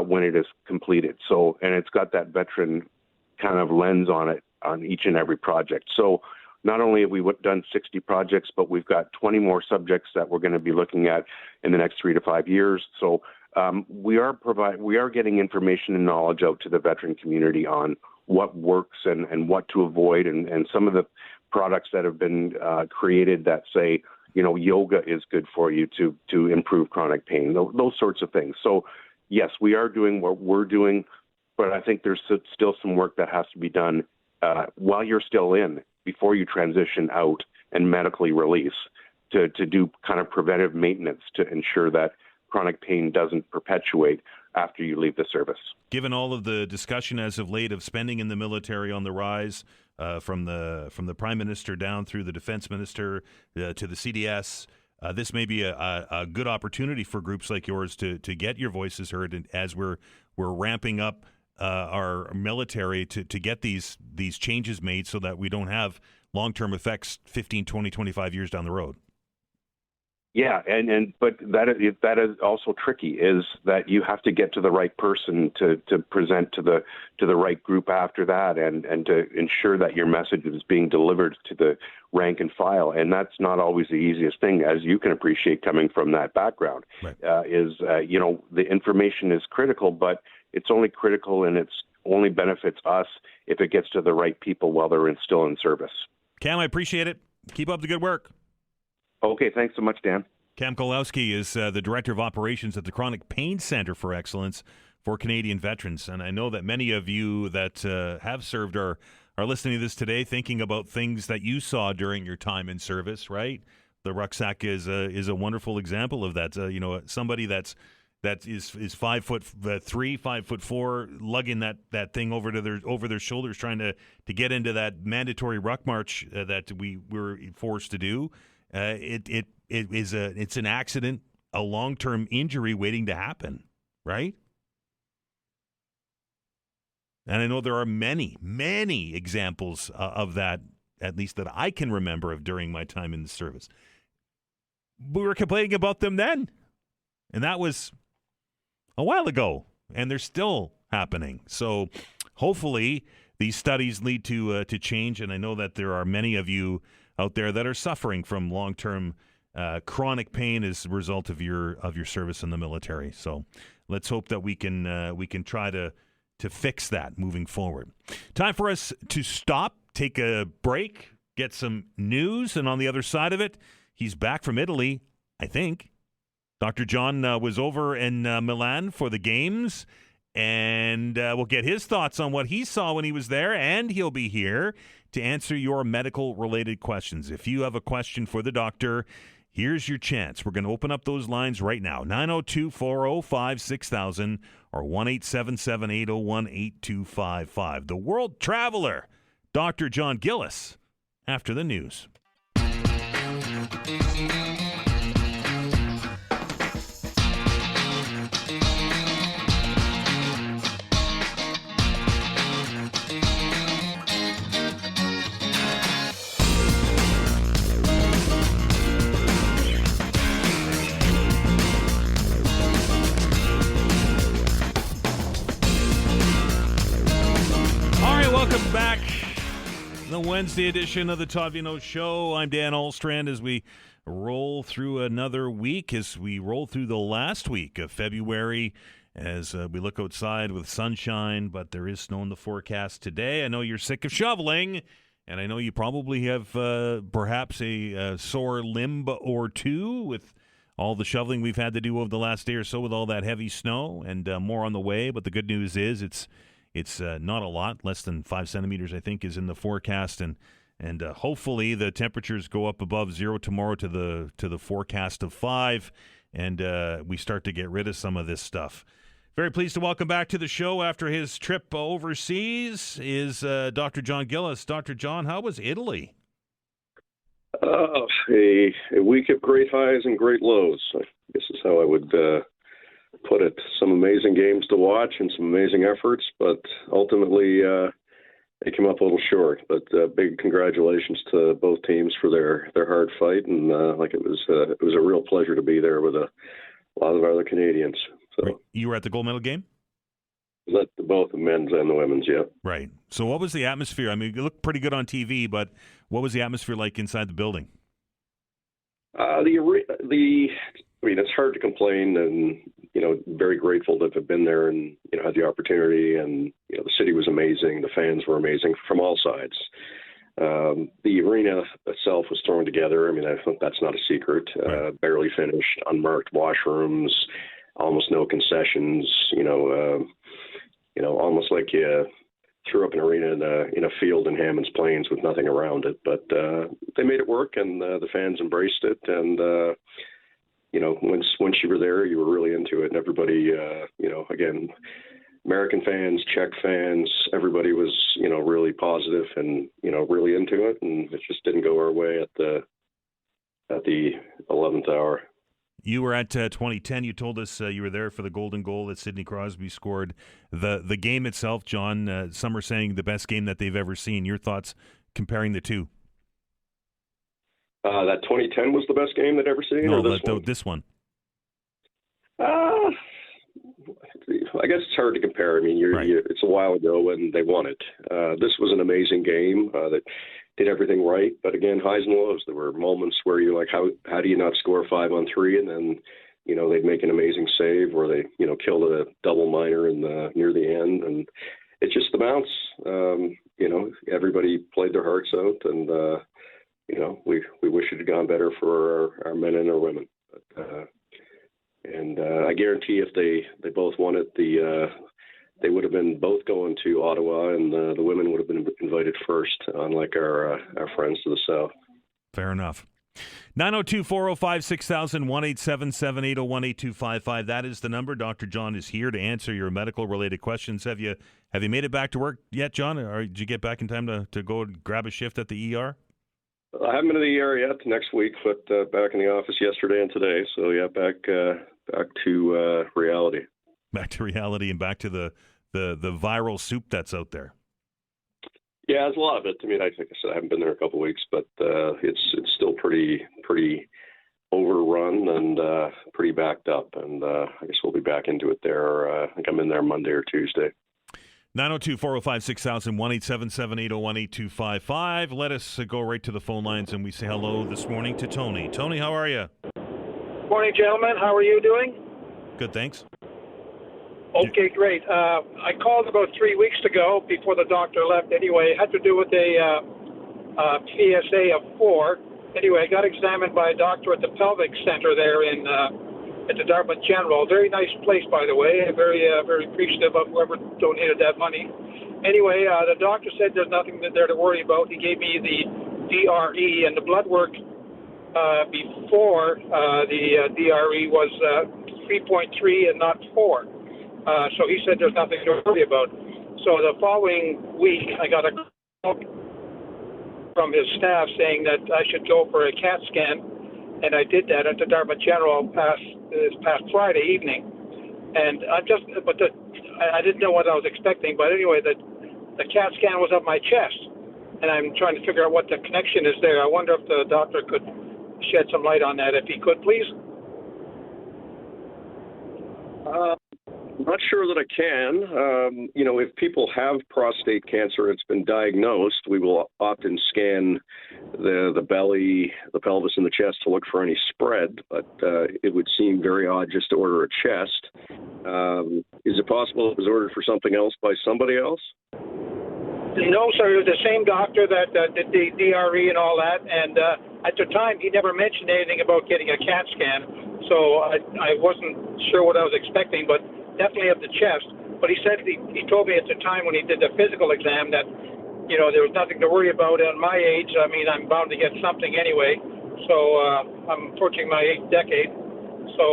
when it is completed. So, and it's got that veteran kind of lens on it on each and every project. So not only have we done 60 projects, but we've got 20 more subjects that we're going to be looking at in the next 3 to 5 years. So we are getting information and knowledge out to the veteran community on what works and what to avoid, and some of the products that have been created that say, yoga is good for you to improve chronic pain, those sorts of things. So yes, we are doing what we're doing, but I think there's still some work that has to be done while you're still in, before you transition out and medically release, to do kind of preventive maintenance to ensure that chronic pain doesn't perpetuate after you leave the service. Given all of the discussion as of late of spending in the military on the rise, from the Prime Minister down through the Defense Minister to the CDS, this may be a good opportunity for groups like yours to get your voices heard, and as we're ramping up our military to get these changes made so that we don't have long-term effects 15, 20, 25 years down the road. Yeah, but that is also tricky, is that you have to get to the right person to present to the right group after that, and to ensure that your message is being delivered to the rank and file, and that's not always the easiest thing, as you can appreciate coming from that background. Right. The information is critical, but it's only critical and it's only benefits us if it gets to the right people while they're still in service. Cam, I appreciate it. Keep up the good work. Okay, thanks so much, Dan. Cam Kowalski is the Director of Operations at the Chronic Pain Center for Excellence for Canadian Veterans. And I know that many of you that have served are listening to this today thinking about things that you saw during your time in service, right? The rucksack is a wonderful example of that. Somebody that is 5'3", 5'4", lugging that thing over their shoulders, trying to get into that mandatory ruck march that we were forced to do. It's an accident, a long-term injury waiting to happen, right? And I know there are many, many examples of that, at least that I can remember of during my time in the service. We were complaining about them then, and that was a while ago, and they're still happening. So hopefully these studies lead to change, and I know that there are many of you out there that are suffering from long-term chronic pain as a result of your service in the military. So let's hope that we can try to fix that moving forward. Time for us to stop, take a break, get some news, and on the other side of it, he's back from Italy, I think. Dr. John was over in Milan for the games, and we'll get his thoughts on what he saw when he was there, and he'll be here to answer your medical-related questions. If you have a question for the doctor, here's your chance. We're going to open up those lines right now. 902-405-6000 or 1-877-801-8255. The World Traveler, Dr. John Gillis, after the news. Welcome back. The Wednesday edition of the Todd Veinotte Show. I'm Dan Alstrand as we roll through another week, as we roll through the last week of February, as we look outside with sunshine, but there is snow in the forecast today. I know you're sick of shoveling, and I know you probably have perhaps a sore limb or two with all the shoveling we've had to do over the last day or so with all that heavy snow, and more on the way. But the good news is it's not a lot, less than 5 centimeters, I think, is in the forecast, and hopefully the temperatures go up above zero tomorrow to the forecast of 5, and we start to get rid of some of this stuff. Very pleased to welcome back to the show after his trip overseas is Dr. John Gillis. Dr. John, how was Italy? A week of great highs and great lows, I guess is how I would put it. Some amazing games to watch and some amazing efforts, but ultimately they came up a little short. But big congratulations to both teams for their hard fight, and it was a real pleasure to be there with a lot of other Canadians. So right. You were at the gold medal game? Both the men's and the women's, yeah. Right. So what was the atmosphere? I mean, it looked pretty good on TV, but what was the atmosphere like inside the building? It's hard to complain, and very grateful to have been there and had the opportunity. And the city was amazing, the fans were amazing from all sides. The arena itself was thrown together. I mean, I think that's not a secret. Right. Barely finished, unmarked washrooms, almost no concessions. Almost like you threw up an arena in a field in Hammonds Plains with nothing around it. But they made it work, and the fans embraced it. And once you were there, you were really into it. And everybody, again, American fans, Czech fans, everybody was, really positive and, really into it. And it just didn't go our way at the 11th hour. You were at 2010. You told us you were there for the golden goal that Sidney Crosby scored. The game itself, John, some are saying the best game that they've ever seen. Your thoughts comparing the two? That 2010 was the best game they'd ever seen? No, or this one? This one. I guess it's hard to compare. I mean, Right. It's a while ago when they won it. This was an amazing game that did everything right. But again, highs and lows. There were moments where you're like, how do you not score 5 on 3? And then, they'd make an amazing save, or they, killed a double minor near the end. And it's just the bounce. Everybody played their hearts out, and we wish it had gone better for our men and our women. But, I guarantee if they both won it, they would have been both going to Ottawa, and the women would have been invited first, unlike our friends to the south. Fair enough. 902-405-6000, 1-877-801-8255. That is the number. Dr. John is here to answer your medical-related questions. Have you made it back to work yet, John? Or did you get back in time to go and grab a shift at the ER? I haven't been to the ER yet next week, but back in the office yesterday and today. So, yeah, back to reality. Back to reality and back to the viral soup that's out there. Yeah, there's a lot of it. I mean, I think I said I haven't been there a couple of weeks, but it's still pretty overrun and pretty backed up. And I guess we'll be back into it there. I think I'm in there Monday or Tuesday. 902-405-6000, 1-877-801-8255. Let us go right to the phone lines, and we say hello this morning to Tony. Tony, how are you? Morning, gentlemen. How are you doing? Good, thanks. Okay, great. I called about 3 weeks ago before the doctor left. Anyway, it had to do with a PSA of 4. Anyway, I got examined by a doctor at the pelvic center there in at the Dartmouth General. Very nice place, by the way. Very appreciative of whoever donated that money. Anyway, the doctor said there's nothing there to worry about. He gave me the DRE, and the blood work before the DRE was 3.3 and not 4. So he said there's nothing to worry about. So the following week, I got a call from his staff saying that I should go for a CAT scan, and I did that at the Dartmouth General this past Friday evening. And I didn't know what I was expecting, but anyway, the CAT scan was of my chest, and I'm trying to figure out what the connection is there. I wonder if the doctor could shed some light on that, if he could, please. I'm not sure that I can. If people have prostate cancer, it's been diagnosed, we will often scan the belly, the pelvis, and the chest to look for any spread, but it would seem very odd just to order a chest. Is it possible it was ordered for something else by somebody else? No, sir. It was the same doctor that did the DRE and all that, and at the time he never mentioned anything about getting a CAT scan, so I wasn't sure what I was expecting, but definitely of the chest. But he said he told me at the time when he did the physical exam that there was nothing to worry about at my age. I mean, I'm bound to get something anyway. So I'm approaching my 8th decade. So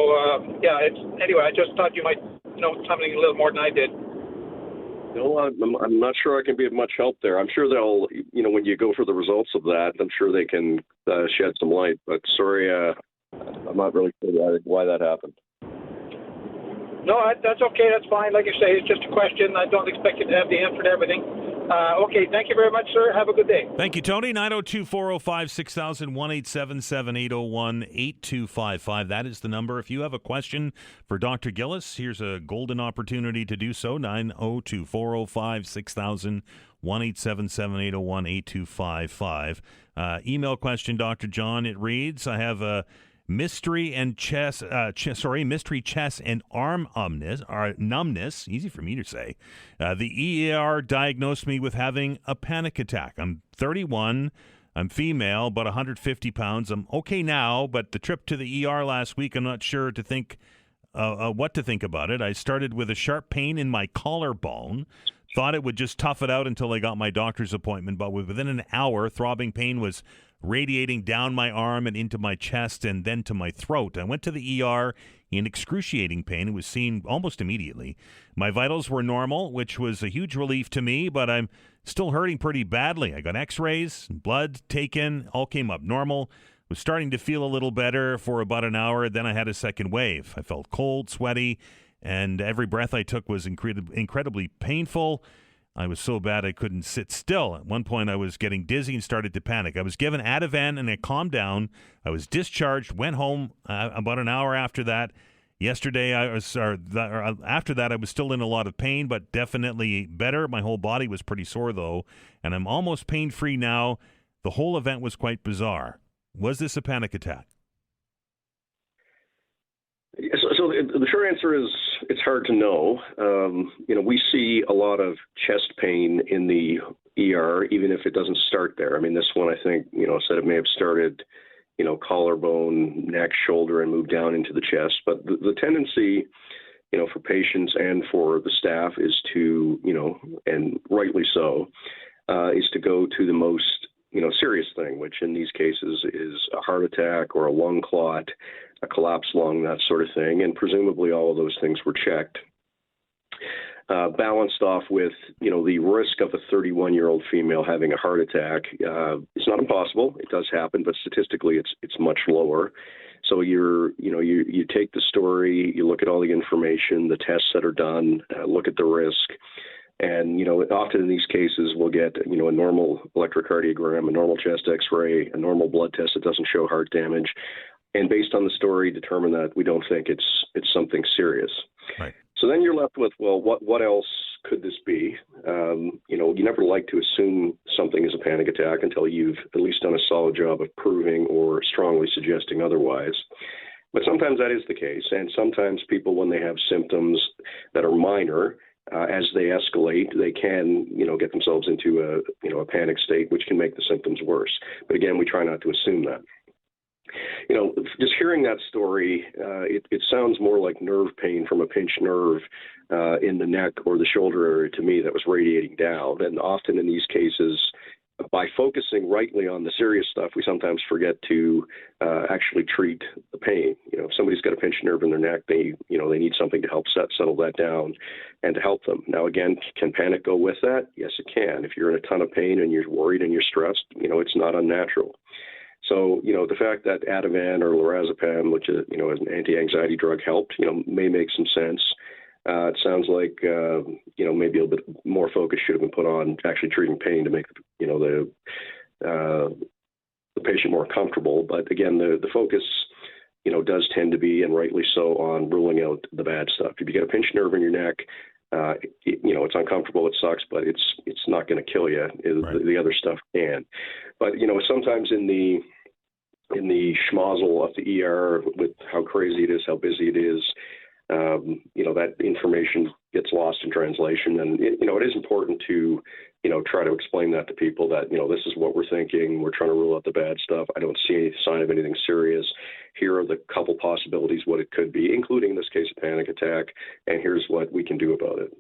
anyway, I just thought you might know something a little more than I did. No, I'm not sure I can be of much help there. I'm sure they'll, when you go for the results of that, I'm sure they can shed some light. But sorry, I'm not really sure why that happened. No, that's okay. That's fine. Like you say, it's just a question. I don't expect you to have the answer to everything. Okay, thank you very much, sir. Have a good day. Thank you, Tony. 902-405-6000, 1-877-801-8255. That is the number. If you have a question for Dr. Gillis, here's a golden opportunity to do so. 902-405-6000, 1-877-801-8255. Email question, Dr. John. It reads, I have a mystery chest and arm numbness, easy for me to say. The ER diagnosed me with having a panic attack. I'm 31, I'm female, about 150 pounds. I'm okay now, but the trip to the ER last week, I'm not sure to think what to think about it. I started with a sharp pain in my collarbone, thought it would just tough it out until I got my doctor's appointment, but within an hour, throbbing pain was radiating down my arm and into my chest and then to my throat. I went to the ER in excruciating pain. It was seen almost immediately. My vitals were normal, which was a huge relief to me, but I'm still hurting pretty badly. I got x-rays, blood taken, all came up normal. Was starting to feel a little better for about an hour. Then I had a second wave. I felt cold, sweaty, and every breath I took was incredibly painful. I was so bad I couldn't sit still. At one point, I was getting dizzy and started to panic. I was given Ativan, and I calmed down. I was discharged, went home about an hour after that. Yesterday, after that, I was still in a lot of pain, but definitely better. My whole body was pretty sore, though, and I'm almost pain-free now. The whole event was quite bizarre. Was this a panic attack? So the short answer is it's hard to know. We see a lot of chest pain in the ER, even if it doesn't start there. I mean, this one, I think, said it may have started, collarbone, neck, shoulder, and moved down into the chest. But the tendency, for patients and for the staff is to, and rightly so, is to go to the most, serious thing, which in these cases is a heart attack or a lung clot, a collapsed lung, that sort of thing. And presumably all of those things were checked. Balanced off with, the risk of a 31-year-old female having a heart attack. It's not impossible. It does happen, but statistically it's much lower. So you take the story, you look at all the information, the tests that are done, look at the risk. And, often in these cases, we'll get, a normal electrocardiogram, a normal chest x-ray, a normal blood test that doesn't show heart damage. And based on the story, determine that we don't think it's something serious. Right. So then you're left with, well, what else could this be? You never like to assume something is a panic attack until you've at least done a solid job of proving or strongly suggesting otherwise. But sometimes that is the case. And sometimes people, when they have symptoms that are minor, as they escalate, they can, get themselves into a panic state, which can make the symptoms worse. But again, we try not to assume that. Just hearing that story, it sounds more like nerve pain from a pinched nerve in the neck or the shoulder area to me that was radiating down. And often in these cases, by focusing rightly on the serious stuff, we sometimes forget to actually treat the pain. If somebody's got a pinched nerve in their neck, they need something to help settle that down and to help them. Now, again, can panic go with that? Yes, it can. If you're in a ton of pain and you're worried and you're stressed, it's not unnatural. So, the fact that Ativan or lorazepam, which is, an anti-anxiety drug, helped, may make some sense. It sounds like, maybe a bit more focus should have been put on actually treating pain to make, the patient more comfortable. But again, the focus, does tend to be, and rightly so, on ruling out the bad stuff. If you get a pinched nerve in your neck, it's uncomfortable, it sucks, but it's not going to kill you. Right. The other stuff can. But, sometimes in the schmozzle of the ER with how crazy it is, how busy it is, that information gets lost in translation. And, it is important to, try to explain that to people that, this is what we're thinking. We're trying to rule out the bad stuff. I don't see any sign of anything serious. Here are the couple possibilities what it could be, including in this case a panic attack, and here's what we can do about it.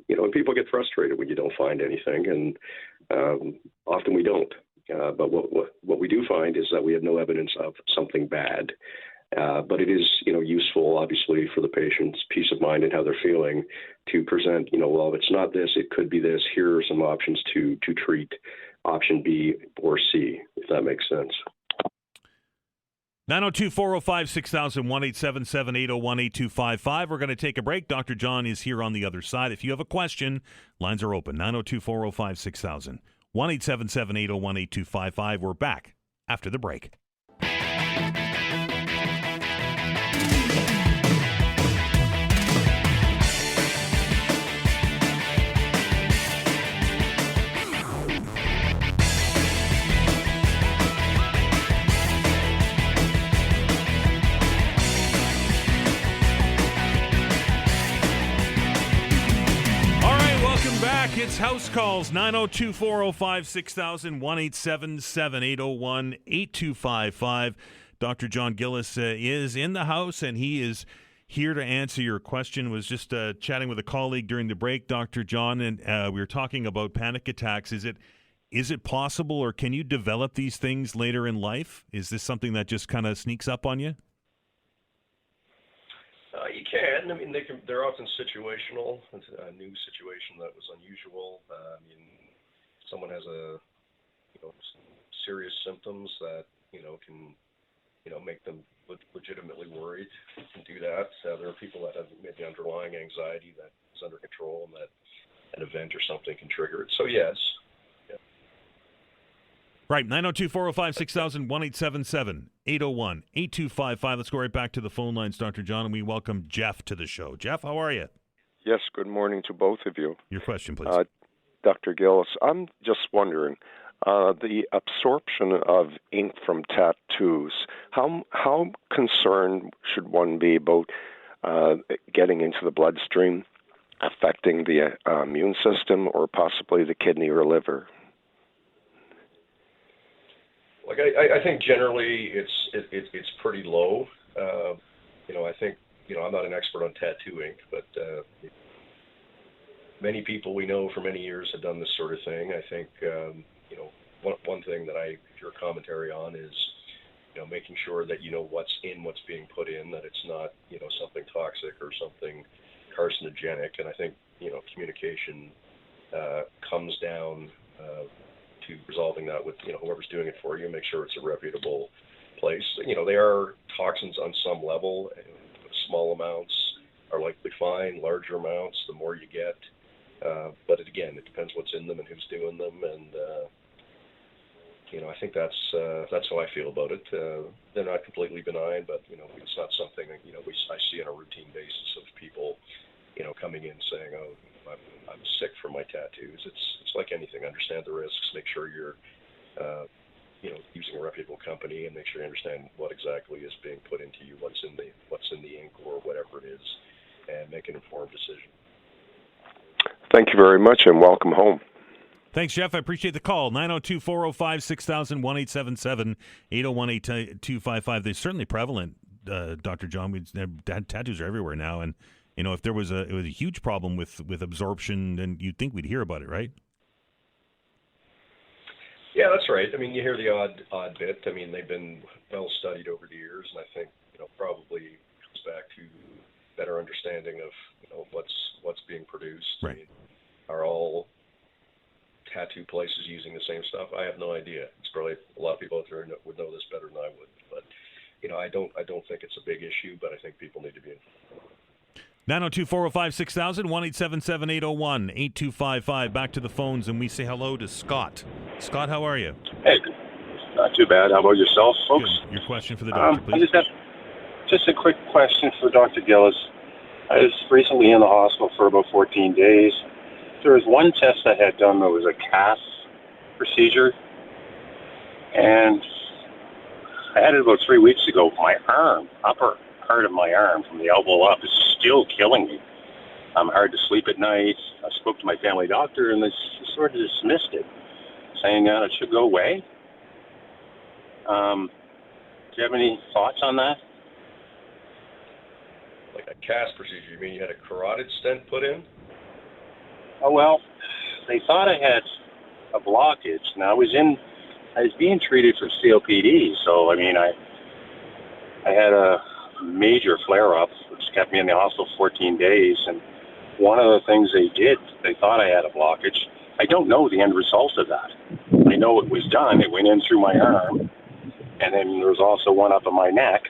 And people get frustrated when you don't find anything, and often we don't. But what we do find is that we have no evidence of something bad. But it is, useful, obviously, for the patient's peace of mind and how they're feeling to present, well, if it's not this, it could be this. Here are some options to treat option B or C, if that makes sense. 902-405-6000, 1-877-801-8255. We're going to take a break. Dr. John is here on the other side. If you have a question, lines are open. 902-405-6000, 1-877-801-8255. We're back after the break. It's House Calls, 902-405-6000, 1-877-801-8255. Dr. John Gillis is in the house, and he is here to answer your question. Was just chatting with a colleague during the break, Dr. John, and we were talking about panic attacks. Is it possible, or can you develop these things later in life? Is this something that just kind of sneaks up on you? You can. I mean, they're often situational. It's a new situation that was unusual. Someone has serious symptoms that can make them legitimately worried. Can do that. There are people that have maybe underlying anxiety that is under control, and that an event or something can trigger it. So yes. Right, 902-405-6000, 1-877-801-8255. Let's go right back to the phone lines, Dr. John, and we welcome Jeff to the show. Jeff, how are you? Yes, good morning to both of you. Your question, please. Dr. Gillis, I'm just wondering, the absorption of ink from tattoos, how concerned should one be about getting into the bloodstream, affecting the immune system, or possibly the kidney or liver? Like I think generally it's pretty low. I think I'm not an expert on tattoo ink, but many people we know for many years have done this sort of thing. I think one thing that I hear commentary on is making sure that what's being put in, that it's not something toxic or something carcinogenic. And I think communication comes down to resolving that with whoever's doing it for you. Make sure it's a reputable place. There are toxins on some level. Small amounts are likely fine. Larger amounts, the more you get. But again, it depends what's in them and who's doing them. And I think that's how I feel about it. They're not completely benign, but it's not something that I see on a routine basis of people coming in saying, "Oh, I'm sick from my tattoos." It's like anything. Understand the risks. Make sure you're using a reputable company, and make sure you understand what exactly is being put into you, what's in the ink or whatever it is, and make an informed decision. Thank you very much, and welcome home. Thanks, Jeff. I appreciate the call. 902-405-6000, 1-877-801-8255. They're certainly prevalent, Dr. John. Tattoos are everywhere now, and if it was a huge problem with absorption, then you'd think we'd hear about it, right? Yeah, that's right. I mean, you hear the odd bit. I mean, they've been well studied over the years, and I think probably comes back to better understanding of what's being produced. Right. I mean, are all tattoo places using the same stuff? I have no idea. It's probably a lot of people out there would know this better than I would. But I don't think it's a big issue, but I think people need to be informed. 902-405-6000, 1-877-801-8255. Back to the phones, and we say hello to Scott. Scott, how are you? Hey, not too bad. How about yourself, folks? Good. Your question for the doctor, please. I just have a quick question for Dr. Gillis. I was recently in the hospital for about 14 days. There was one test I had done that was a CAS procedure, and I had it about 3 weeks ago. My arm, upper part of my arm from the elbow up, is still killing me. I'm hard to sleep at night. I spoke to my family doctor, and they sort of dismissed it, saying that it should go away. Do you have any thoughts on that? Like a CAS procedure? You mean you had a carotid stent put in? Oh, well, they thought I had a blockage. Now, I was being treated for COPD, so, I mean, I had a major flare-up, which kept me in the hospital 14 days, and one of the things they did, they thought I had a blockage. I don't know the end result of that. I know it was done. It went in through my arm, and then there was also one up in my neck.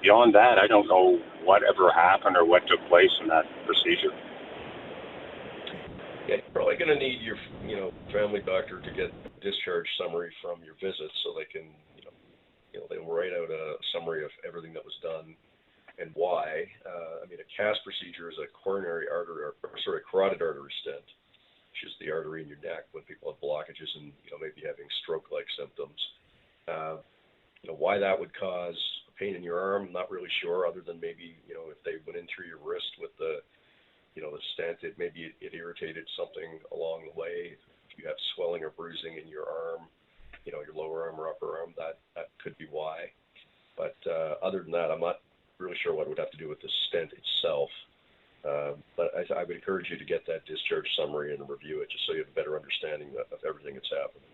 Beyond that, I don't know what ever happened or what took place in that procedure. Yeah, you're probably going to need your family doctor to get a discharge summary from your visit, so they can they'll write out a summary of everything that was done and why. I mean, a CAS procedure is a carotid artery stent, which is the artery in your neck when people have blockages and maybe having stroke-like symptoms. Why that would cause pain in your arm, I'm not really sure, other than maybe if they went in through your wrist with the the stent, it irritated something along the way. If you have swelling or bruising in your arm, your lower arm or upper arm, that could be why. But other than that, I'm not really sure what it would have to do with the stent itself. But I would encourage you to get that discharge summary and review it, just so you have a better understanding of everything that's happening.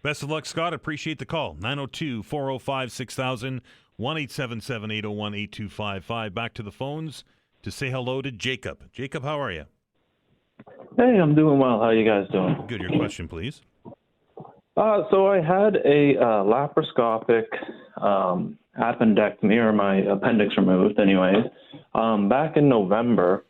Best of luck, Scott. Appreciate the call. 902-405-6000, 1-877-801-8255. Back to the phones to say hello to Jacob. Jacob, how are you? Hey, I'm doing well. How are you guys doing? Good. Your question, please. So I had a laparoscopic appendectomy, or my appendix removed anyways, back in November.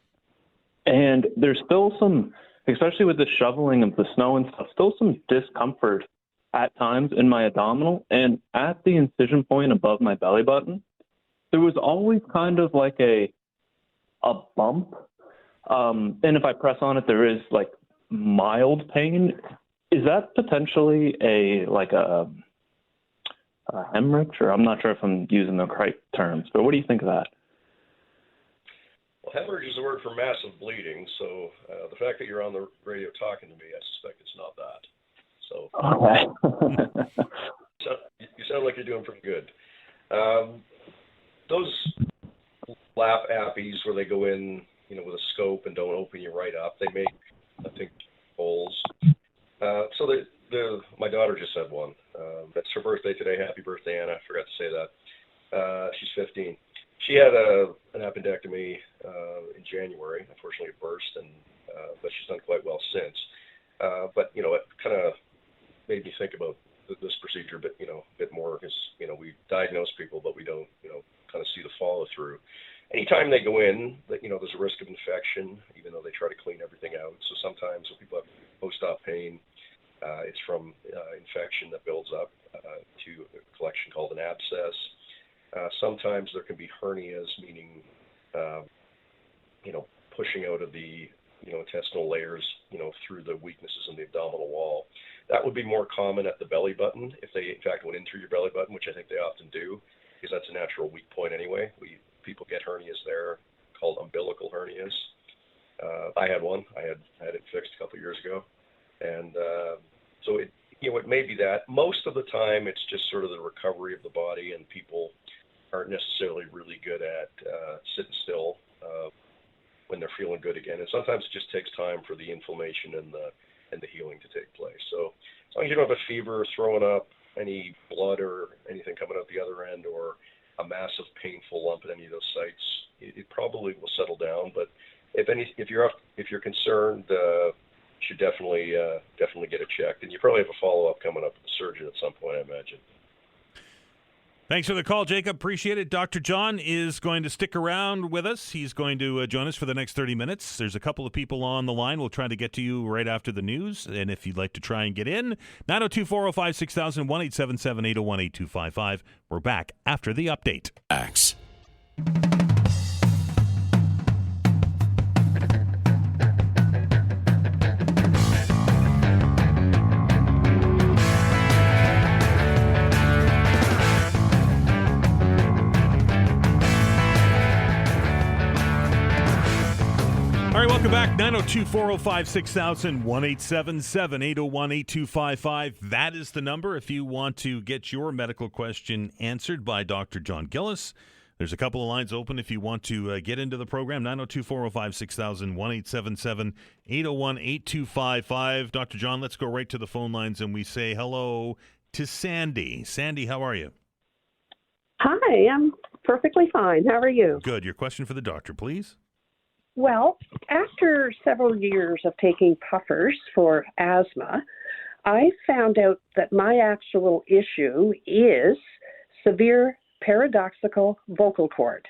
And there's still some, especially with the shoveling of the snow and stuff, still some discomfort at times in my abdominal. And at the incision point above my belly button, there was always kind of like a bump. And if I press on it, there is like mild pain. Is that potentially a hemorrhage? Or I'm not sure if I'm using the right terms, but what do you think of that? Well, hemorrhage is a word for massive bleeding, so the fact that you're on the radio talking to me, I suspect it's not that. So, okay. you sound like you're doing pretty good. Those lap appies where they go in, with a scope and don't open you right up, they make, I think, holes. So my daughter just had one. It's her birthday today. Happy birthday, Anna. I forgot to say that. She's 15. She had an appendectomy in January. Unfortunately, it burst, but she's done quite well since. But it kind of made me think about this procedure a bit more, because we diagnose people, but we don't kind of see the follow through. Anytime they go in, there's a risk of infection, even though they try to clean everything out. So sometimes when people have post-op pain, it's from infection that builds up to a collection called an abscess. Sometimes there can be hernias, meaning, pushing out of the, intestinal layers, through the weaknesses in the abdominal wall. That would be more common at the belly button, if they, in fact, went in through your belly button, which I think they often do, because that's a natural weak point anyway. People get hernias there called umbilical hernias. I had one. I had it fixed a couple of years ago, and so it may be that. Most of the time, it's just sort of the recovery of the body, and people aren't necessarily really good at sitting still when they're feeling good again. And sometimes it just takes time for the inflammation and the healing to take place. So as long as you don't have a fever, throwing up, any blood or anything coming out the other end, or a massive painful lump at any of those sites, it probably will settle down. But if you're concerned, you should definitely get it checked, and you probably have a follow-up coming up with the surgeon at some point, I imagine. Thanks for the call, Jacob. Appreciate it. Dr. John is going to stick around with us. He's going to join us for the next 30 minutes. There's a couple of people on the line. We'll try to get to you right after the news. And if you'd like to try and get in, 902-405-6000, 1-877-801-8255. We're back after the update. Axe. All right, welcome back. 902-405-6000, 1-877-801-8255. That is the number if you want to get your medical question answered by Dr. John Gillis. There's a couple of lines open if you want to get into the program. 902-405-6000, 1-877-801-8255. Dr. John, let's go right to the phone lines and we say hello to Sandy. Sandy, how are you? Hi, I'm perfectly fine. How are you? Good. Your question for the doctor, please. Well, after several years of taking puffers for asthma, I found out that my actual issue is severe paradoxical vocal cord.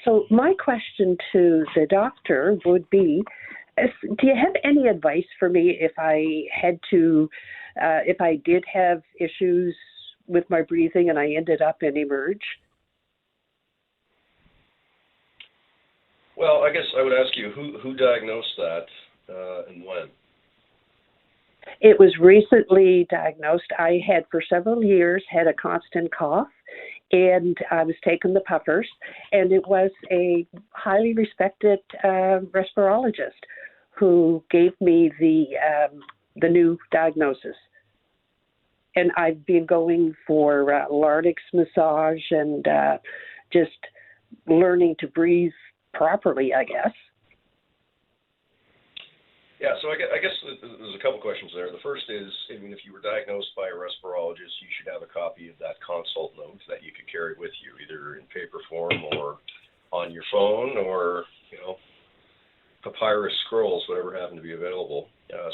So my question to the doctor would be, do you have any advice for me if I did have issues with my breathing and I ended up in Emerge? Well, I guess I would ask you, who diagnosed that and when? It was recently diagnosed. I had for several years had a constant cough, and I was taking the puffers, and it was a highly respected respirologist who gave me the new diagnosis. And I've been going for larynx massage and just learning to breathe properly, I guess. Yeah, so I guess there's a couple questions there. The first is, I mean, if you were diagnosed by a respirologist, you should have a copy of that consult note that you could carry with you, either in paper form or on your phone, or, papyrus scrolls, whatever happen to be available,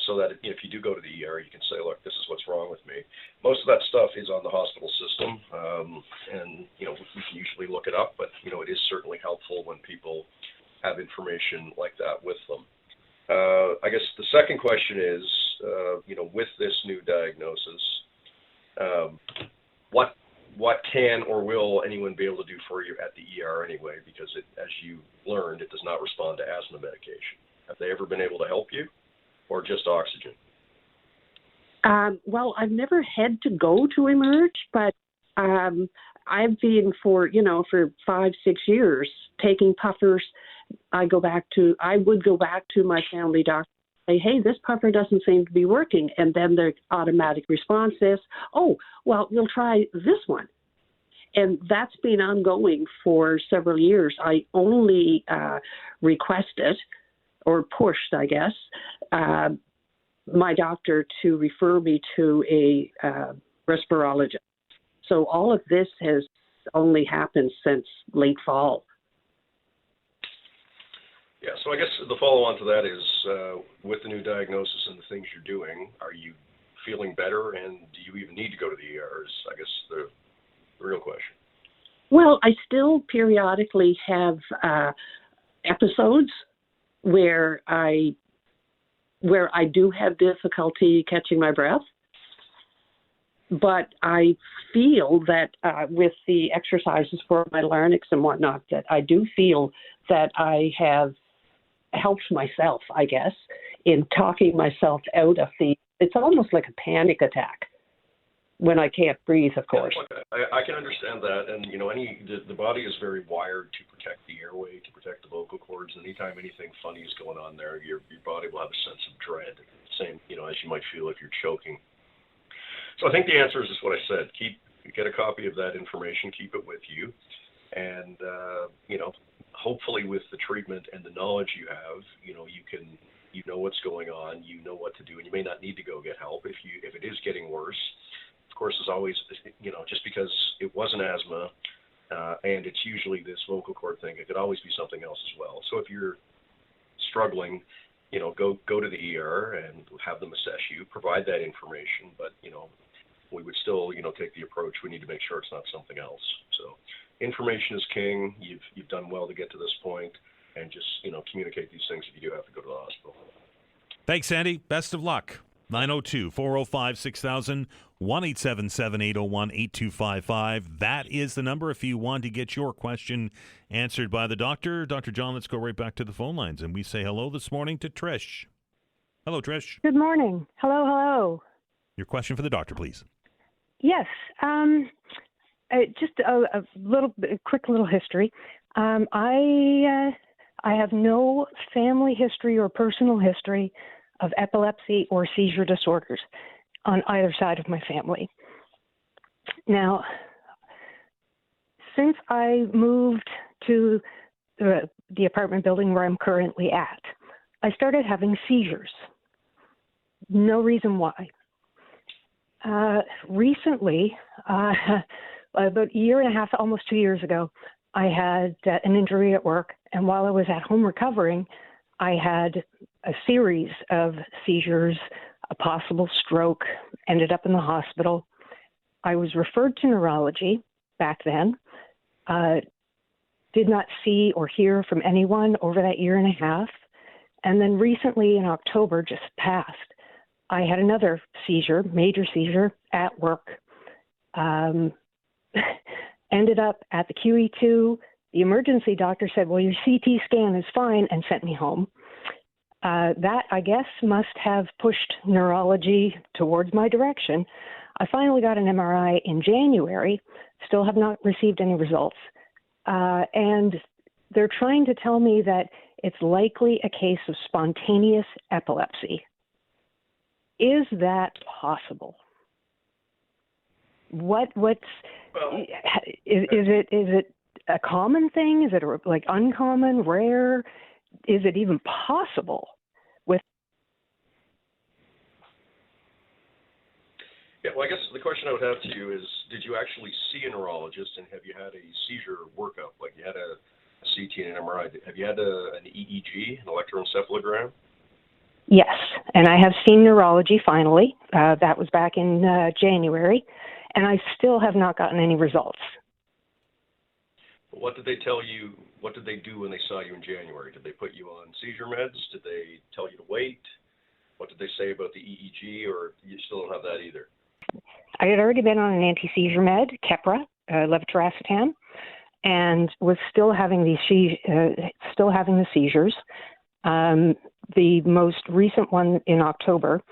so that if you do go to the ER, you can say, look, this is what's wrong with me. Most of that stuff is on the hospital system, and, we can usually look it up, but, it is certainly helpful when people have information like that with them. I guess the second question is, with this new diagnosis, what can or will anyone be able to do for you at the ER anyway? Because as you learned, it does not respond to asthma medication. Have they ever been able to help you, or just oxygen? Well, I've never had to go to Emerge, but I've been for 5-6 years taking puffers. I would go back to my family doctor and say, hey, this puffer doesn't seem to be working. And then the automatic response is, oh, well, we'll try this one. And that's been ongoing for several years. I only requested or pushed, I guess, my doctor to refer me to a respirologist. So all of this has only happened since late fall. Yeah, so I guess the follow-on to that is, with the new diagnosis and the things you're doing, are you feeling better, and do you even need to go to the ER is, I guess, the real question. Well, I still periodically have episodes where I do have difficulty catching my breath, but I feel that with the exercises for my larynx and whatnot, that I do feel that I have helped myself, I guess, in talking myself out of it's almost like a panic attack. when I can't breathe, of course. I can understand that, and the body is very wired to protect the airway, to protect the vocal cords. Anytime anything funny is going on there, your body will have a sense of dread. Same, as you might feel if you're choking. So I think the answer is just what I said. Get a copy of that information, keep it with you, and hopefully with the treatment and the knowledge you have, you know what's going on, you know what to do, and you may not need to go get help if it is getting worse. Of course, as always, just because it wasn't asthma and it's usually this vocal cord thing, it could always be something else as well. So if you're struggling, go to the ER and have them assess you, provide that information, but we would still take the approach. We need to make sure it's not something else. So information is king. You've done well to get to this point, and just communicate these things if you do have to go to the hospital. Thanks, Sandy. Best of luck. 902-405-6000, 1-877-801-8255. That is the number if you want to get your question answered by the doctor. Dr. John, let's go right back to the phone lines, and we say hello this morning to Trish. Hello, Trish. Good morning. Hello. Your question for the doctor, please. Yes. Just a quick little history. I have no family history or personal history of epilepsy or seizure disorders on either side of my family. Now, since I moved to the apartment building where I'm currently at, I started having seizures. No reason why. Recently, about a year and a half, almost 2 years ago, I had an injury at work, and while I was at home recovering, I had a series of seizures, a possible stroke, ended up in the hospital. I was referred to neurology back then, did not see or hear from anyone over that year and a half, and then recently in October, just passed, I had another seizure, major seizure at work. Ended up at the QE2. The emergency doctor said, well, your CT scan is fine, and sent me home. That, I guess, must have pushed neurology towards my direction. I finally got an MRI in January, still have not received any results. And they're trying to tell me that it's likely a case of spontaneous epilepsy. Is that possible? Is it a common thing? Is it uncommon, rare? Is it even possible? Yeah, well, I guess the question I would have to you is, did you actually see a neurologist, and have you had a seizure workup? Like you had a CT and an MRI. Have you had an EEG, an electroencephalogram? Yes, and I have seen neurology finally. That was back in January, and I still have not gotten any results. What did they tell you? What did they do when they saw you in January? Did they put you on seizure meds? Did they tell you to wait? What did they say about the EEG, or you still don't have that either? I had already been on an anti-seizure med, Keppra, levetiracetam, and was still having the seizures. The most recent one in October,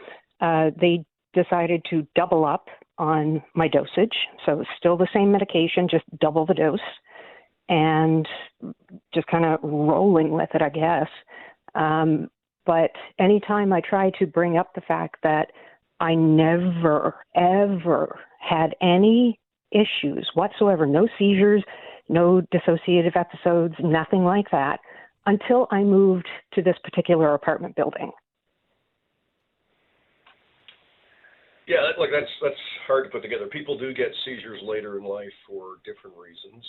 they decided to double up on my dosage. So it's still the same medication, just double the dose, and just kind of rolling with it, I guess. But anytime I try to bring up the fact that I never, ever had any issues whatsoever, no seizures, no dissociative episodes, nothing like that, until I moved to this particular apartment building. Yeah, that's hard to put together. People do get seizures later in life for different reasons.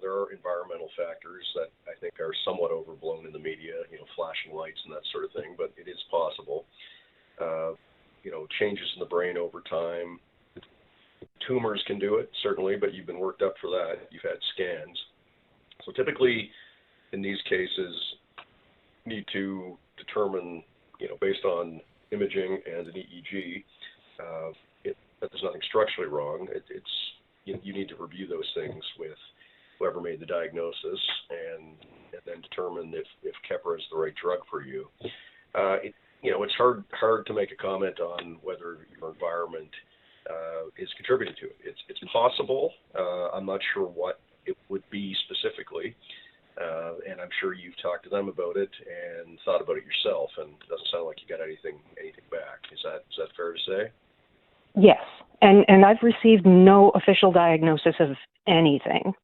There are environmental factors that I think are somewhat overblown in the media, flashing lights and that sort of thing, but it is possible. Changes in the brain over time. Tumors can do it, certainly, but you've been worked up for that. You've had scans. So typically, in these cases, need to determine, based on imaging and an EEG, that there's nothing structurally wrong. You need to review those things with whoever made the diagnosis and then determine if Keppra is the right drug for you. It's hard to make a comment on whether your environment is contributing to it. It's possible. I'm not sure what it would be specifically, and I'm sure you've talked to them about it and thought about it yourself, and it doesn't sound like you got anything back. Is that fair to say? Yes, and I've received no official diagnosis of anything.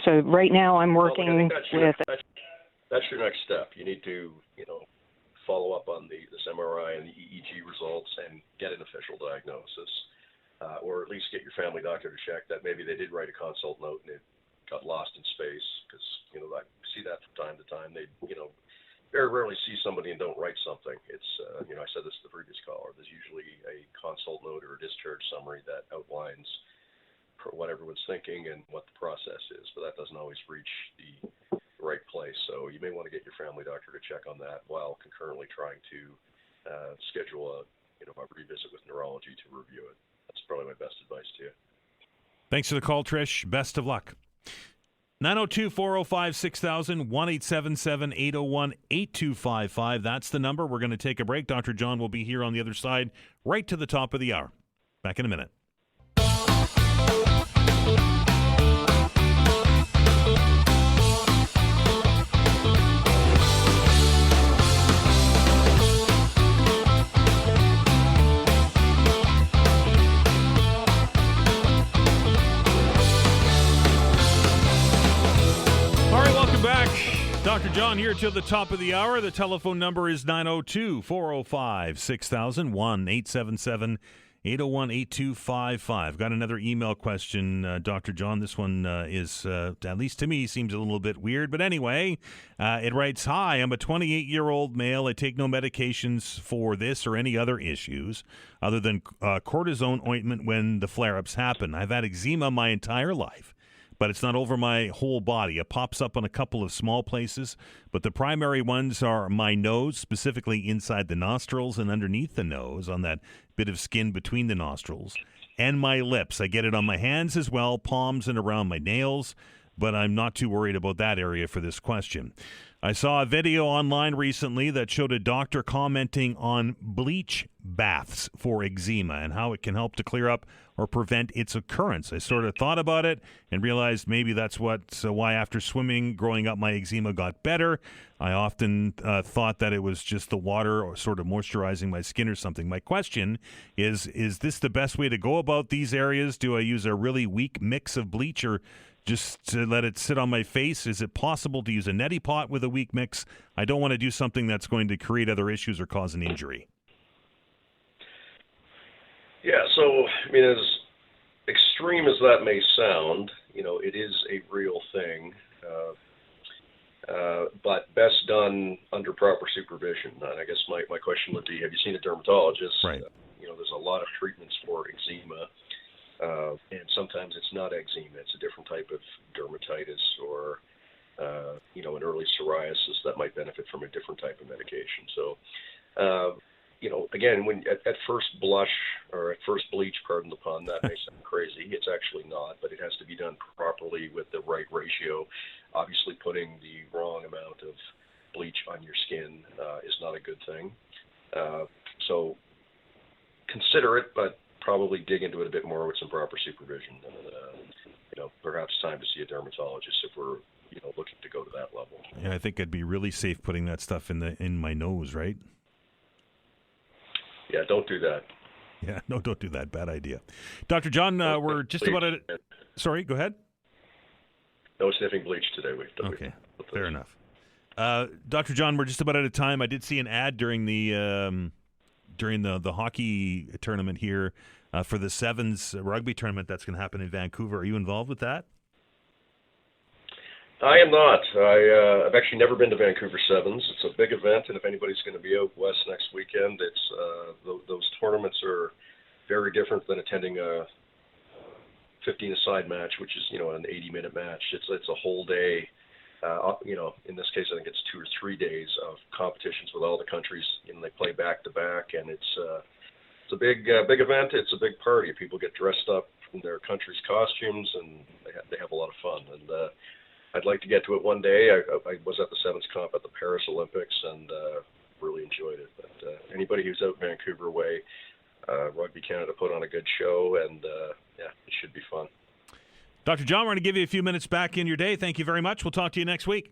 So right now I'm working with. That's your next step. You need to, follow up on this MRI and the EEG results and get an official diagnosis, or at least get your family doctor to check that maybe they did write a consult note and it got lost in space, because I see that from time to time. They very rarely see somebody and don't write something. It's I said this to the previous caller. There's usually a consult note or a discharge summary that outlines what everyone's thinking and what the process is, but that doesn't always reach the right place. So you may want to get your family doctor to check on that while concurrently trying to schedule a revisit with neurology to review it. That's probably my best advice to you. Thanks for the call, Trish. Best of luck. 902-405-6000, 1-877-801-8255. That's the number. We're going to take a break. Dr. John will be here on the other side right to the top of the hour. Back in a minute. Dr. John here till the top of the hour. The telephone number is 902-405-6000, 1-877-801-8255. Got another email question, Dr. John. This one is, at least to me, seems a little bit weird. But anyway, it writes, "Hi, I'm a 28-year-old male. I take no medications for this or any other issues other than cortisone ointment when the flare-ups happen. I've had eczema my entire life, but it's not over my whole body. It pops up on a couple of small places, but the primary ones are my nose, specifically inside the nostrils and underneath the nose, on that bit of skin between the nostrils, and my lips. I get it on my hands as well, palms and around my nails, but I'm not too worried about that area for this question. I saw a video online recently that showed a doctor commenting on bleach baths for eczema and how it can help to clear up or prevent its occurrence. I sort of thought about it and realized maybe that's why after swimming growing up my eczema got better. I often thought that it was just the water or sort of moisturizing my skin or something. My question is this the best way to go about these areas? Do I use a really weak mix of bleach or just to let it sit on my face? Is it possible to use a neti pot with a weak mix? I don't want to do something that's going to create other issues or cause an injury. Yeah, so, as extreme as that may sound, it is a real thing, but best done under proper supervision. And I guess my question would be, have you seen a dermatologist? Right. There's a lot of treatments for eczema, and sometimes it's not eczema. It's a different type of dermatitis or, an early psoriasis that might benefit from a different type of medication. So, again, when at first blush or at first bleach, pardon the pun, that may sound crazy. It's actually not, but it has to be done properly with the right ratio. Obviously, putting the wrong amount of bleach on your skin is not a good thing. So consider it, but probably dig into it a bit more with some proper supervision. And, perhaps time to see a dermatologist if we're looking to go to that level. Yeah, I think I'd be really safe putting that stuff in my nose, right? Yeah, don't do that. Yeah, no, don't do that. Bad idea. Dr. John, we're just about at it. Sorry, go ahead. No sniffing bleach today. Okay, fair enough. Dr. John, we're just about out of time. I did see an ad during the hockey tournament here for the Sevens rugby tournament that's going to happen in Vancouver. Are you involved with that? I am not. I've actually never been to Vancouver Sevens. It's a big event, and if anybody's going to be out west next weekend, it's those tournaments are very different than attending a 15-a-side match, which is an 80-minute match. It's a whole day. In this case, I think it's 2 or 3 days of competitions with all the countries. They play back to back, and it's a big event. It's a big party. People get dressed up in their country's costumes, and they have a lot of fun. And I'd like to get to it one day. I was at the Sevens comp at the Paris Olympics and really enjoyed it. But anybody who's out Vancouver way, Rugby Canada put on a good show, and it should be fun. Dr. John, we're going to give you a few minutes back in your day. Thank you very much. We'll talk to you next week.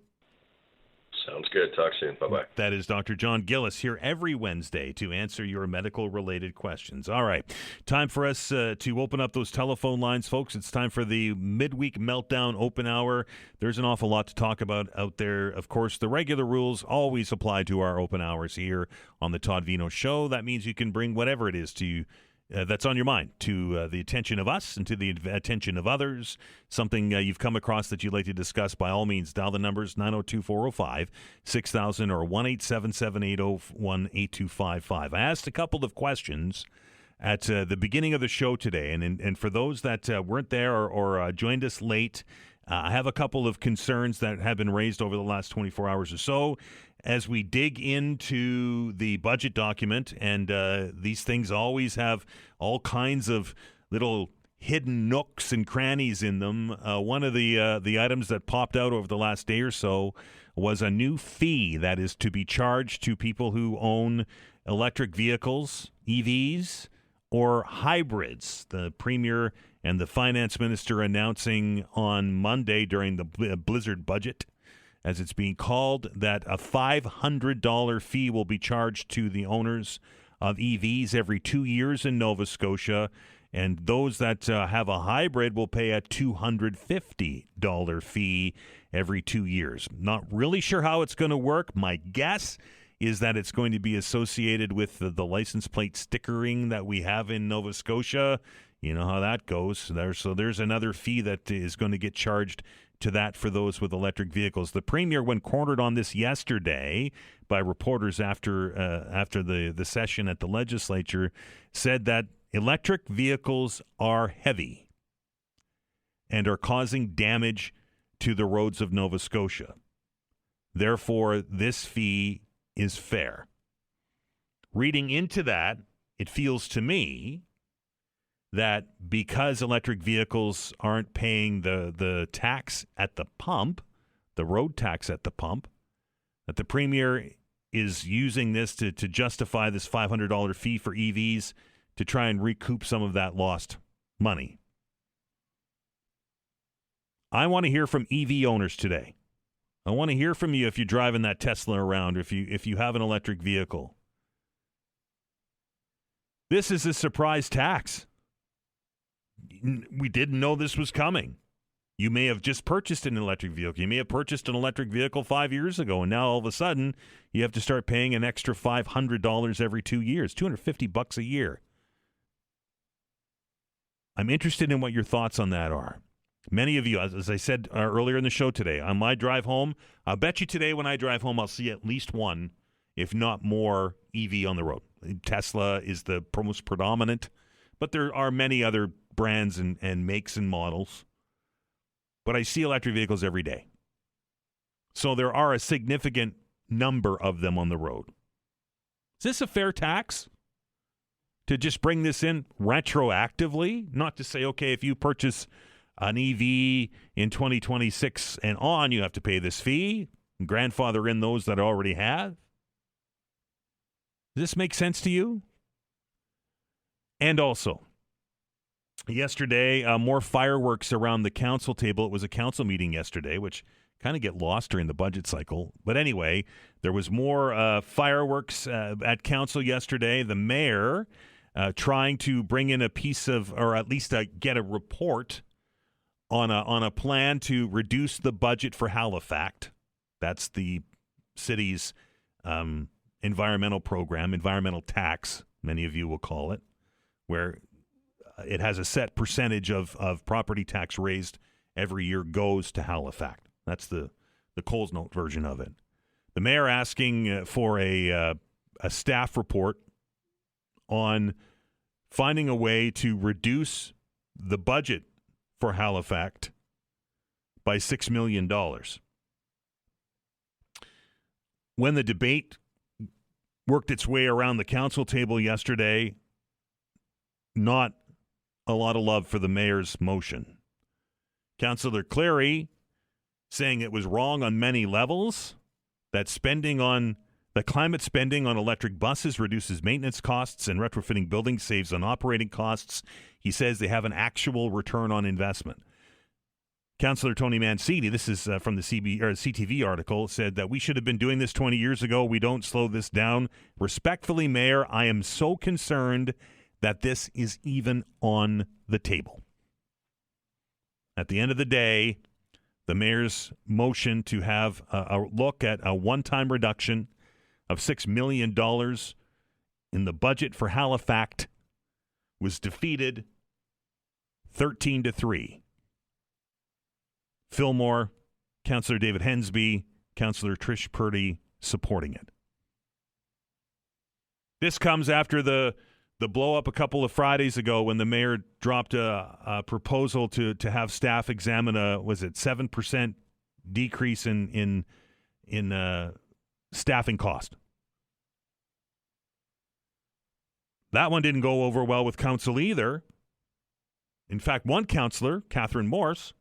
Sounds good. Talk soon. Bye-bye. That is Dr. John Gillis here every Wednesday to answer your medical-related questions. All right. Time for us to open up those telephone lines, folks. It's time for the Mid-Week Meltdown Open Hour. There's an awful lot to talk about out there. Of course, the regular rules always apply to our open hours here on the Todd Veinotte Show. That means you can bring whatever it is to you that's on your mind to the attention of us and to the attention of others. Something you've come across that you'd like to discuss, by all means, dial the numbers 902-405-6000 or 1-877-801-8255. I asked a couple of questions at the beginning of the show today, and for those that weren't there or joined us late, I have a couple of concerns that have been raised over the last 24 hours or so. As we dig into the budget document, and these things always have all kinds of little hidden nooks and crannies in them. One of the items that popped out over the last day or so was a new fee that is to be charged to people who own electric vehicles, EVs, or hybrids. The Premier and the Finance Minister announcing on Monday during the Blizzard budget, as it's being called, that a $500 fee will be charged to the owners of EVs every 2 years in Nova Scotia, and those that have a hybrid will pay a $250 fee every 2 years. Not really sure how it's going to work. My guess is that it's going to be associated with the license plate stickering that we have in Nova Scotia. You know how that goes. So there's another fee that is going to get charged to that for those with electric vehicles. The Premier, when cornered on this yesterday by reporters after the session at the legislature, said that electric vehicles are heavy and are causing damage to the roads of Nova Scotia. Therefore, this fee is fair. Reading into that, it feels to me that because electric vehicles aren't paying the tax at the pump, the road tax at the pump, that the Premier is using this to justify this $500 fee for EVs to try and recoup some of that lost money. I want to hear from EV owners today. I want to hear from you if you're driving that Tesla around, or if you have an electric vehicle. This is a surprise tax. We didn't know this was coming. You may have just purchased an electric vehicle. You may have purchased an electric vehicle 5 years ago, and now all of a sudden you have to start paying an extra $500 every 2 years, $250 a year. I'm interested in what your thoughts on that are. Many of you, as I said earlier in the show today, on my drive home, I'll bet you today when I drive home I'll see at least one, if not more, EV on the road. Tesla is the most predominant, but there are many other brands and makes and models. But I see electric vehicles every day. So there are a significant number of them on the road. Is this a fair tax? To just bring this in retroactively? Not to say, okay, if you purchase an EV in 2026 and on, you have to pay this fee, and grandfather in those that already have? Does this make sense to you? And also, yesterday, more fireworks around the council table. It was a council meeting yesterday, which kind of get lost during the budget cycle. But anyway, there was more fireworks at council yesterday. The mayor trying to bring in a piece of, or at least get a report on a plan to reduce the budget for Halifax. That's the city's environmental program, environmental tax, many of you will call it, where it has a set percentage of property tax raised every year goes to Halifax. That's the Coles Note version of it. The mayor asking for a staff report on finding a way to reduce the budget for Halifax by $6 million. When the debate worked its way around the council table yesterday, not a lot of love for the mayor's motion. Councillor Cleary saying it was wrong on many levels, that The climate spending on electric buses reduces maintenance costs and retrofitting buildings saves on operating costs. He says they have an actual return on investment. Councillor Tony Mancini, this is from the CTV article, said that we should have been doing this 20 years ago. We don't slow this down. Respectfully, Mayor, I am so concerned that this is even on the table. At the end of the day, the mayor's motion to have a look at a one-time reduction of $6 million in the budget for Halifax was defeated 13-3. Fillmore, Councillor David Hensby, Councillor Trish Purdy supporting it. This comes after the blow-up a couple of Fridays ago when the mayor dropped a proposal to have staff examine a 7% decrease in staffing cost. That one didn't go over well with council either. In fact, one councillor, Catherine Morse,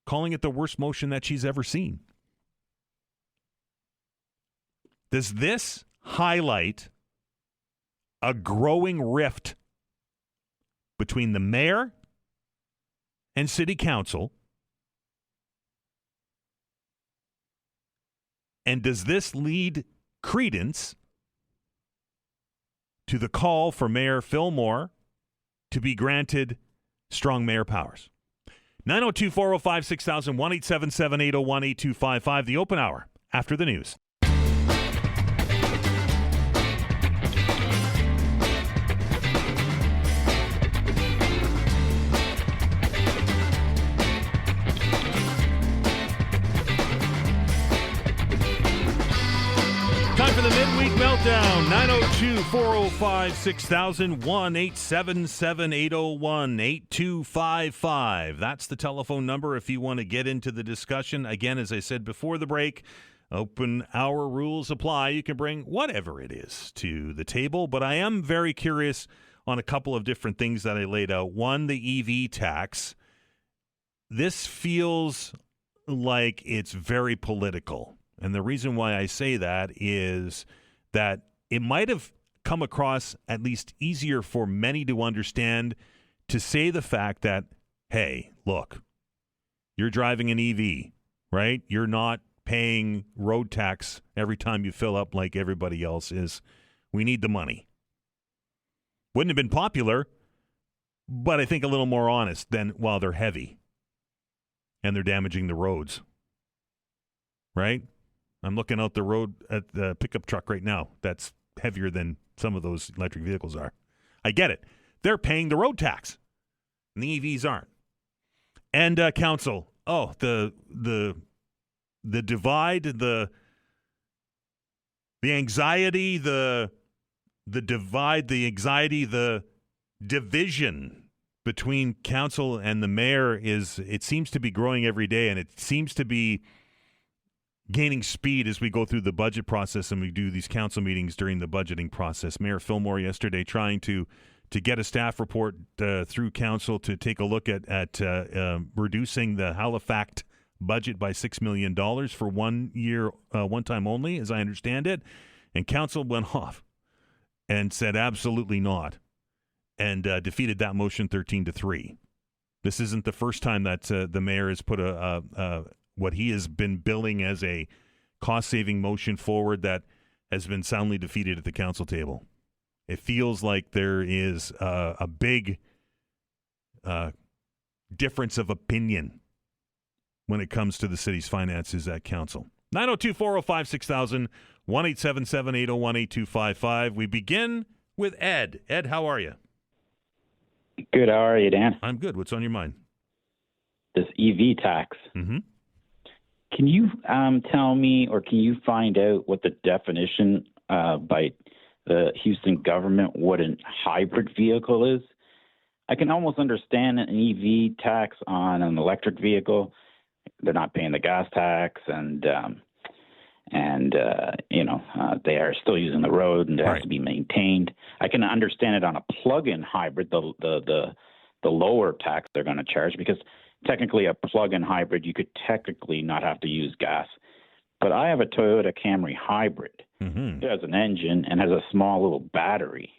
calling it the worst motion that she's ever seen. Does this highlight a growing rift between the mayor and city council? And does this lead credence to the call for Mayor Fillmore to be granted strong mayor powers? 902-405-6000, 1-877-801-8255, the open hour after the news. Time for the Mid-Week Meltdown. 902-405-6000, 1-877-801-8255. That's the telephone number if you want to get into the discussion. Again, as I said before the break, open hour rules apply. You can bring whatever it is to the table, but I am very curious on a couple of different things that I laid out. One, the EV tax. This feels like it's very political. And the reason why I say that is that it might have come across at least easier for many to understand to say the fact that, hey, look, you're driving an EV, right? You're not paying road tax every time you fill up like everybody else is. We need the money. Wouldn't have been popular, but I think a little more honest than, well, they're heavy and they're damaging the roads, right? I'm looking out the road at the pickup truck right now. That's heavier than some of those electric vehicles are. I get it. They're paying the road tax, and the EVs aren't. And council, the divide, the anxiety, the divide, the anxiety, the division between council and the mayor it seems to be growing every day, and it seems to be gaining speed as we go through the budget process and we do these council meetings during the budgeting process. Mayor Fillmore yesterday trying to get a staff report through council to take a look at reducing the Halifax budget by $6 million for 1 year, one time only, as I understand it. And council went off and said absolutely not, and defeated that motion 13-3. This isn't the first time that the mayor has put what he has been billing as a cost-saving motion forward that has been soundly defeated at the council table. It feels like there is a big difference of opinion when it comes to the city's finances at council. 902-405-6000, 1-877-801-8255. We begin with Ed. Ed, how are you? Good. How are you, Dan? I'm good. What's on your mind? This EV tax. Mm-hmm. Can you tell me, or can you find out what the definition by the Houston government what a hybrid vehicle is? I can almost understand an EV tax on an electric vehicle. They're not paying the gas tax, and they are still using the road, and it has to be maintained. I can understand it on a plug-in hybrid, the lower tax they're going to charge, because technically a plug-in hybrid, you could technically not have to use gas. but I have a Toyota Camry hybrid. Mm-hmm. It has an engine and has a small little battery.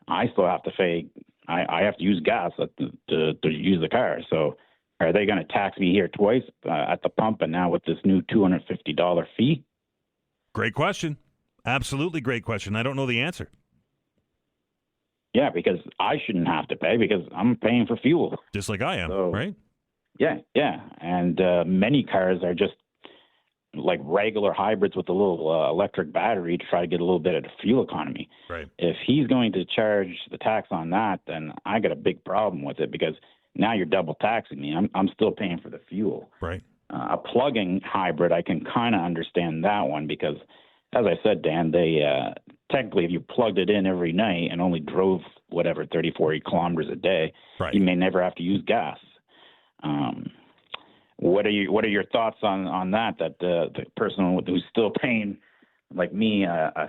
I still have to pay. I have to use gas to use the car. So are they going to tax me here twice at the pump and now with this new $250 fee? Great question. Absolutely great question. I don't know the answer. Yeah, because I shouldn't have to pay because I'm paying for fuel. Just like I am, right? Yeah. And many cars are just like regular hybrids with a little electric battery to try to get a little bit of the fuel economy. Right. If he's going to charge the tax on that, then I got a big problem with it because now you're double taxing me. I'm still paying for the fuel. Right. A plug-in hybrid, I can kind of understand that one because, as I said, Dan, they technically, if you plugged it in every night and only drove 30, 40 kilometers a day, right, you may never have to use gas. What are your thoughts on that? That the person who's still paying, like me,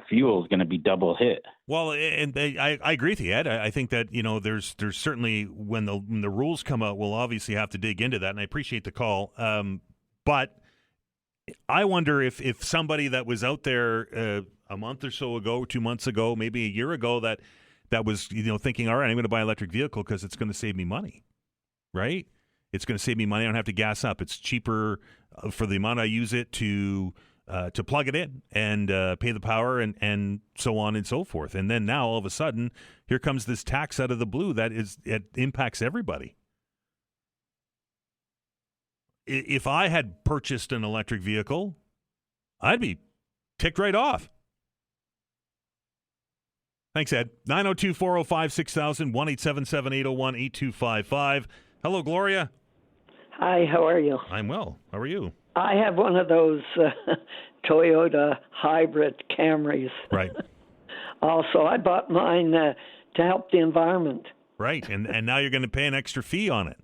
fuel is going to be double hit. Well, and I agree with you, Ed. I think that there's certainly when the rules come out, we'll obviously have to dig into that. And I appreciate the call, but I wonder if somebody that was out there a month or so ago, 2 months ago, maybe a year ago, that was thinking, all right, I'm going to buy an electric vehicle because it's going to save me money, right? It's going to save me money. I don't have to gas up. It's cheaper for the amount I use it to plug it in and pay the power and so on and so forth. And then now all of a sudden, here comes this tax out of the blue it impacts everybody. If I had purchased an electric vehicle, I'd be ticked right off. Thanks, Ed. 902-405-6000, 1-877-801-8255. Hello, Gloria. Hi, how are you? I'm well. How are you? I have one of those Toyota hybrid Camrys. Right. Also, I bought mine to help the environment. Right, and now you're going to pay an extra fee on it.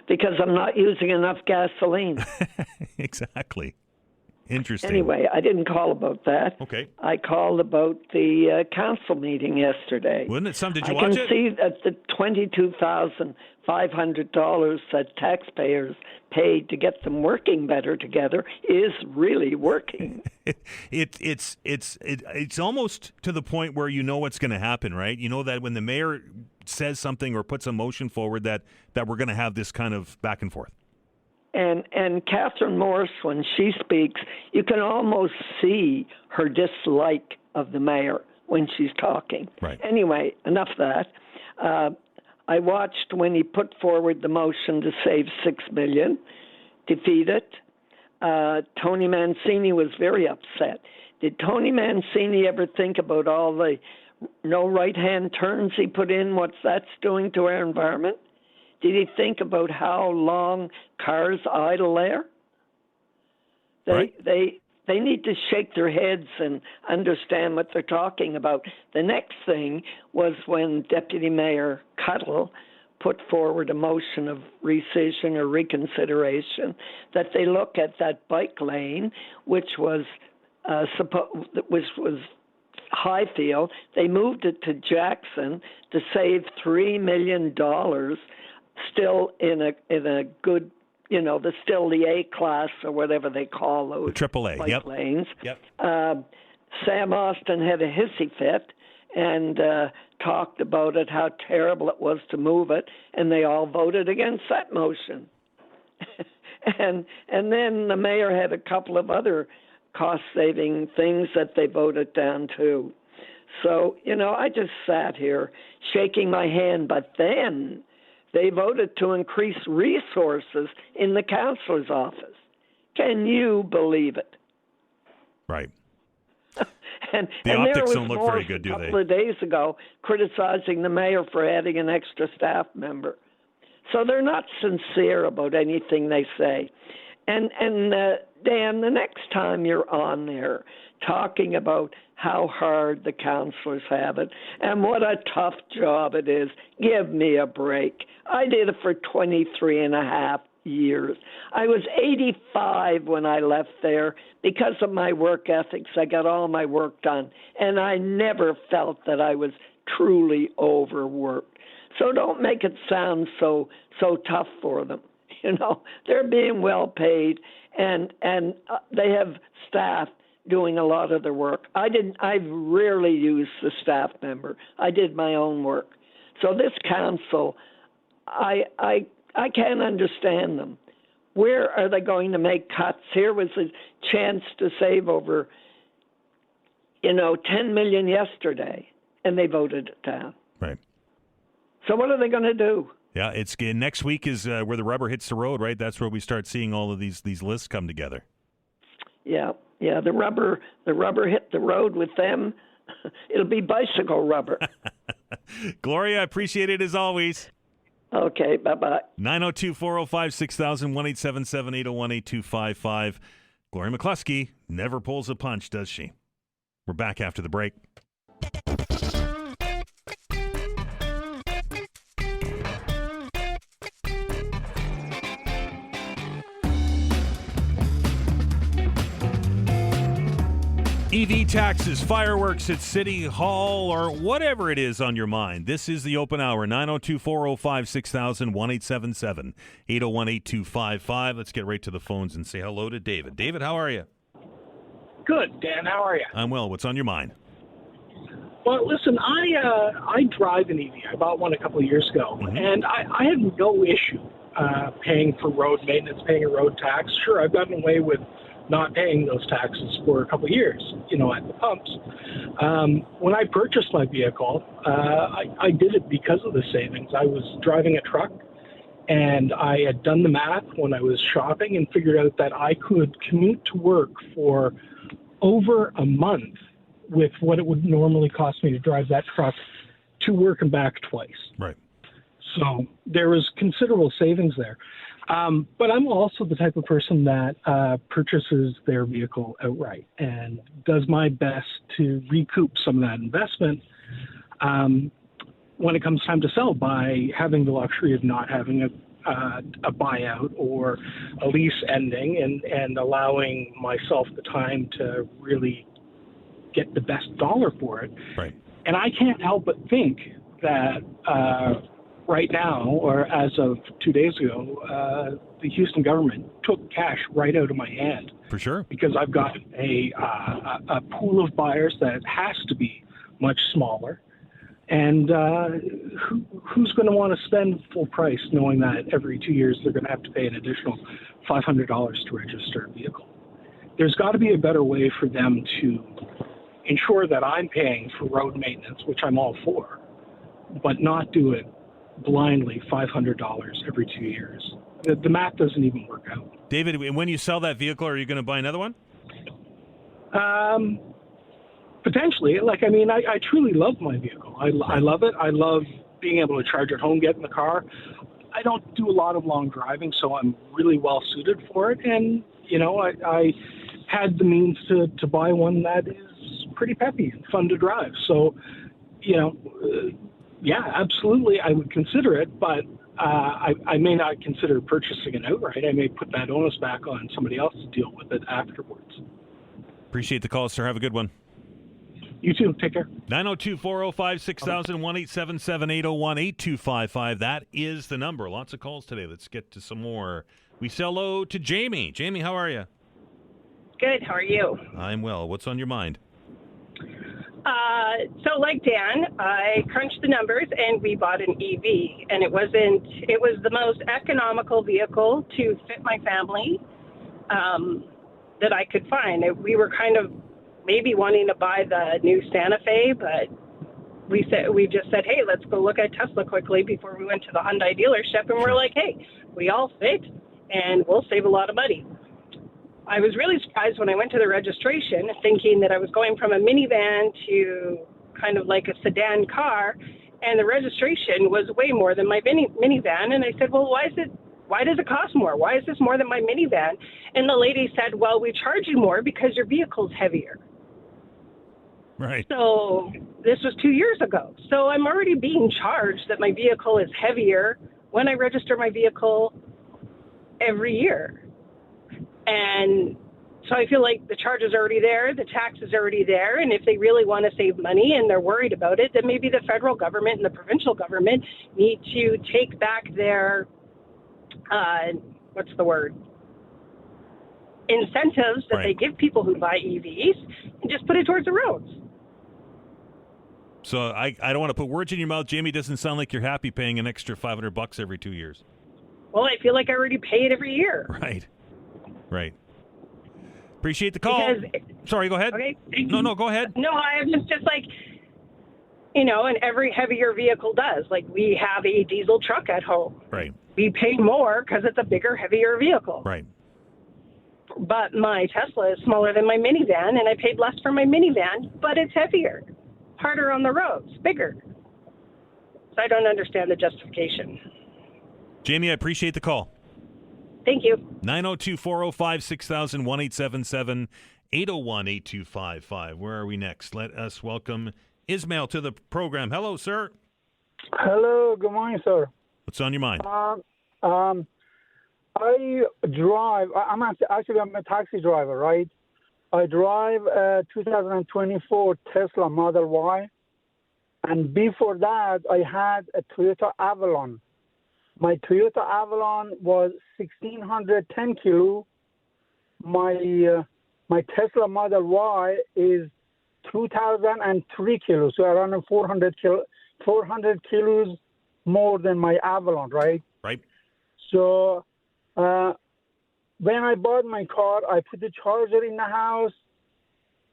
Because I'm not using enough gasoline. Exactly. Interesting. Anyway, I didn't call about that. Okay. I called about the council meeting yesterday. Wasn't it some? Did you watch it? I can see that the $22,500 that taxpayers paid to get them working better together is really working. It's almost to the point where you know what's going to happen, right? You know that when the mayor says something or puts a motion forward that we're going to have this kind of back and forth. And Catherine Morse, when she speaks, you can almost see her dislike of the mayor when she's talking. Right. Anyway, enough of that. I watched when he put forward the motion to save $6 million, defeat it. Tony Mancini was very upset. Did Tony Mancini ever think about all the no right-hand turns he put in, what that's doing to our environment? Did he think about how long cars idle there? They need to shake their heads and understand what they're talking about. The next thing was when Deputy Mayor Cuttle put forward a motion of rescission or reconsideration that they look at that bike lane, which was Highfield. They moved it to Jackson to save $3 million. Still in a good, still the A class or whatever they call those AAA, bike lanes. Yep. Sam Austin had a hissy fit and talked about it, how terrible it was to move it, and they all voted against that motion. and then the mayor had a couple of other cost-saving things that they voted down too. So, I just sat here shaking my hand, but then they voted to increase resources in the councillor's office. Can you believe it? Right. and the and optics don't look very good, do they? A couple of days ago, criticizing the mayor for adding an extra staff member. So they're not sincere about anything they say. And Dan, the next time you're on there talking about how hard the councillors have it and what a tough job it is, give me a break. I did it for 23 and a half years. I was 85 when I left there. Because of my work ethics, I got all my work done, and I never felt that I was truly overworked. So don't make it sound so tough for them. They're being well paid, and they have staff doing a lot of their work. I rarely used the staff member. I did my own work. So this council, I can't understand them. Where are they going to make cuts? Here was a chance to save over, $10 million yesterday, and they voted it down. Right. So what are they going to do? Yeah, it's next week is where the rubber hits the road, right? That's where we start seeing all of these lists come together. Yeah, the rubber hit the road with them. It'll be bicycle rubber. Gloria, I appreciate it as always. Okay, bye-bye. 902-405-6000, 1-877-801-8255. Gloria McCluskey never pulls a punch, does she? We're back after the break. EV taxes, fireworks at City Hall, or whatever it is on your mind. This is the open hour, 902-405-6000, 1-877-801-8255. Let's get right to the phones and say hello to David. David, how are you? Good, Dan. How are you? I'm well. What's on your mind? Well, listen, I drive an EV. I bought one a couple of years ago, and I have no issue paying for road maintenance, paying a road tax. Sure, I've gotten away with not paying those taxes for a couple of years, at the pumps. When I purchased my vehicle, I did it because of the savings. I was driving a truck, and I had done the math when I was shopping and figured out that I could commute to work for over a month with what it would normally cost me to drive that truck to work and back twice. Right. So there was considerable savings there. But I'm also the type of person that purchases their vehicle outright and does my best to recoup some of that investment when it comes time to sell by having the luxury of not having a buyout or a lease ending and allowing myself the time to really get the best dollar for it. Right. And I can't help but think that right now, or as of 2 days ago, the Houston government took cash right out of my hand. For sure. Because I've got a pool of buyers that has to be much smaller. And who's going to want to spend full price knowing that every 2 years they're going to have to pay an additional $500 to register a vehicle? There's got to be a better way for them to ensure that I'm paying for road maintenance, which I'm all for, but not do it blindly $500 every 2 years. The math doesn't even work out. David, when you sell that vehicle, are you going to buy another one? Potentially. I truly love my vehicle. I love it. I love being able to charge at home, get in the car. I don't do a lot of long driving, so I'm really well suited for it. And, I had the means to buy one that is pretty peppy and fun to drive. So, yeah, absolutely, I would consider it, but I may not consider purchasing it outright. I may put that onus back on somebody else to deal with it afterwards. Appreciate the call, sir. Have a good one. You too. Take care. 902-405-6000, 1-877-801-8255. That is the number. Lots of calls today. Let's get to some more. We say hello to Jamie. Jamie, how are you? Good. How are you? I'm well. What's on your mind? So like Dan, I crunched the numbers and we bought an EV, and it was the most economical vehicle to fit my family that I could find. We were kind of maybe wanting to buy the new Santa Fe, but we just said, hey, let's go look at Tesla quickly before we went to the Hyundai dealership, and we're like, hey, we all fit and we'll save a lot of money. I was really surprised when I went to the registration, thinking that I was going from a minivan to kind of like a sedan car, and the registration was way more than my minivan. And I said, well, why does it cost more? Why is this more than my minivan? And the lady said, well, we charge you more because your vehicle's heavier. Right. So this was 2 years ago. So I'm already being charged that my vehicle is heavier when I register my vehicle every year. And so I feel like the charge is already there, the tax is already there, and if they really want to save money and they're worried about it, then maybe the federal government and the provincial government need to take back their, incentives that Right. they give people who buy EVs and just put it towards the roads. So I don't want to put words in your mouth. Jamie, doesn't sound like you're happy paying an extra $500 every 2 years. Well, I feel like I already pay it every year. Right. Appreciate the call. Sorry, go ahead. Okay. No, go ahead. No, I was just like, and every heavier vehicle does. Like, we have a diesel truck at home. Right. We pay more because it's a bigger, heavier vehicle. Right. But my Tesla is smaller than my minivan, and I paid less for my minivan, but it's heavier, harder on the roads, bigger. So I don't understand the justification. Jamie, I appreciate the call. Thank you. 902-405-6000, 1-877-801-8255. Where are we next? Let us welcome Ismail to the program. Hello, sir. Hello, good morning, sir. What's on your mind? I drive. I'm a taxi driver, right? I drive a 2024 Tesla Model Y, and before that, I had a Toyota Avalon. My Toyota Avalon was 1,610 kilo. My Tesla Model Y is 2,003 kilos, so around 400 kilos more than my Avalon, right? Right. So when I bought my car, I put the charger in the house.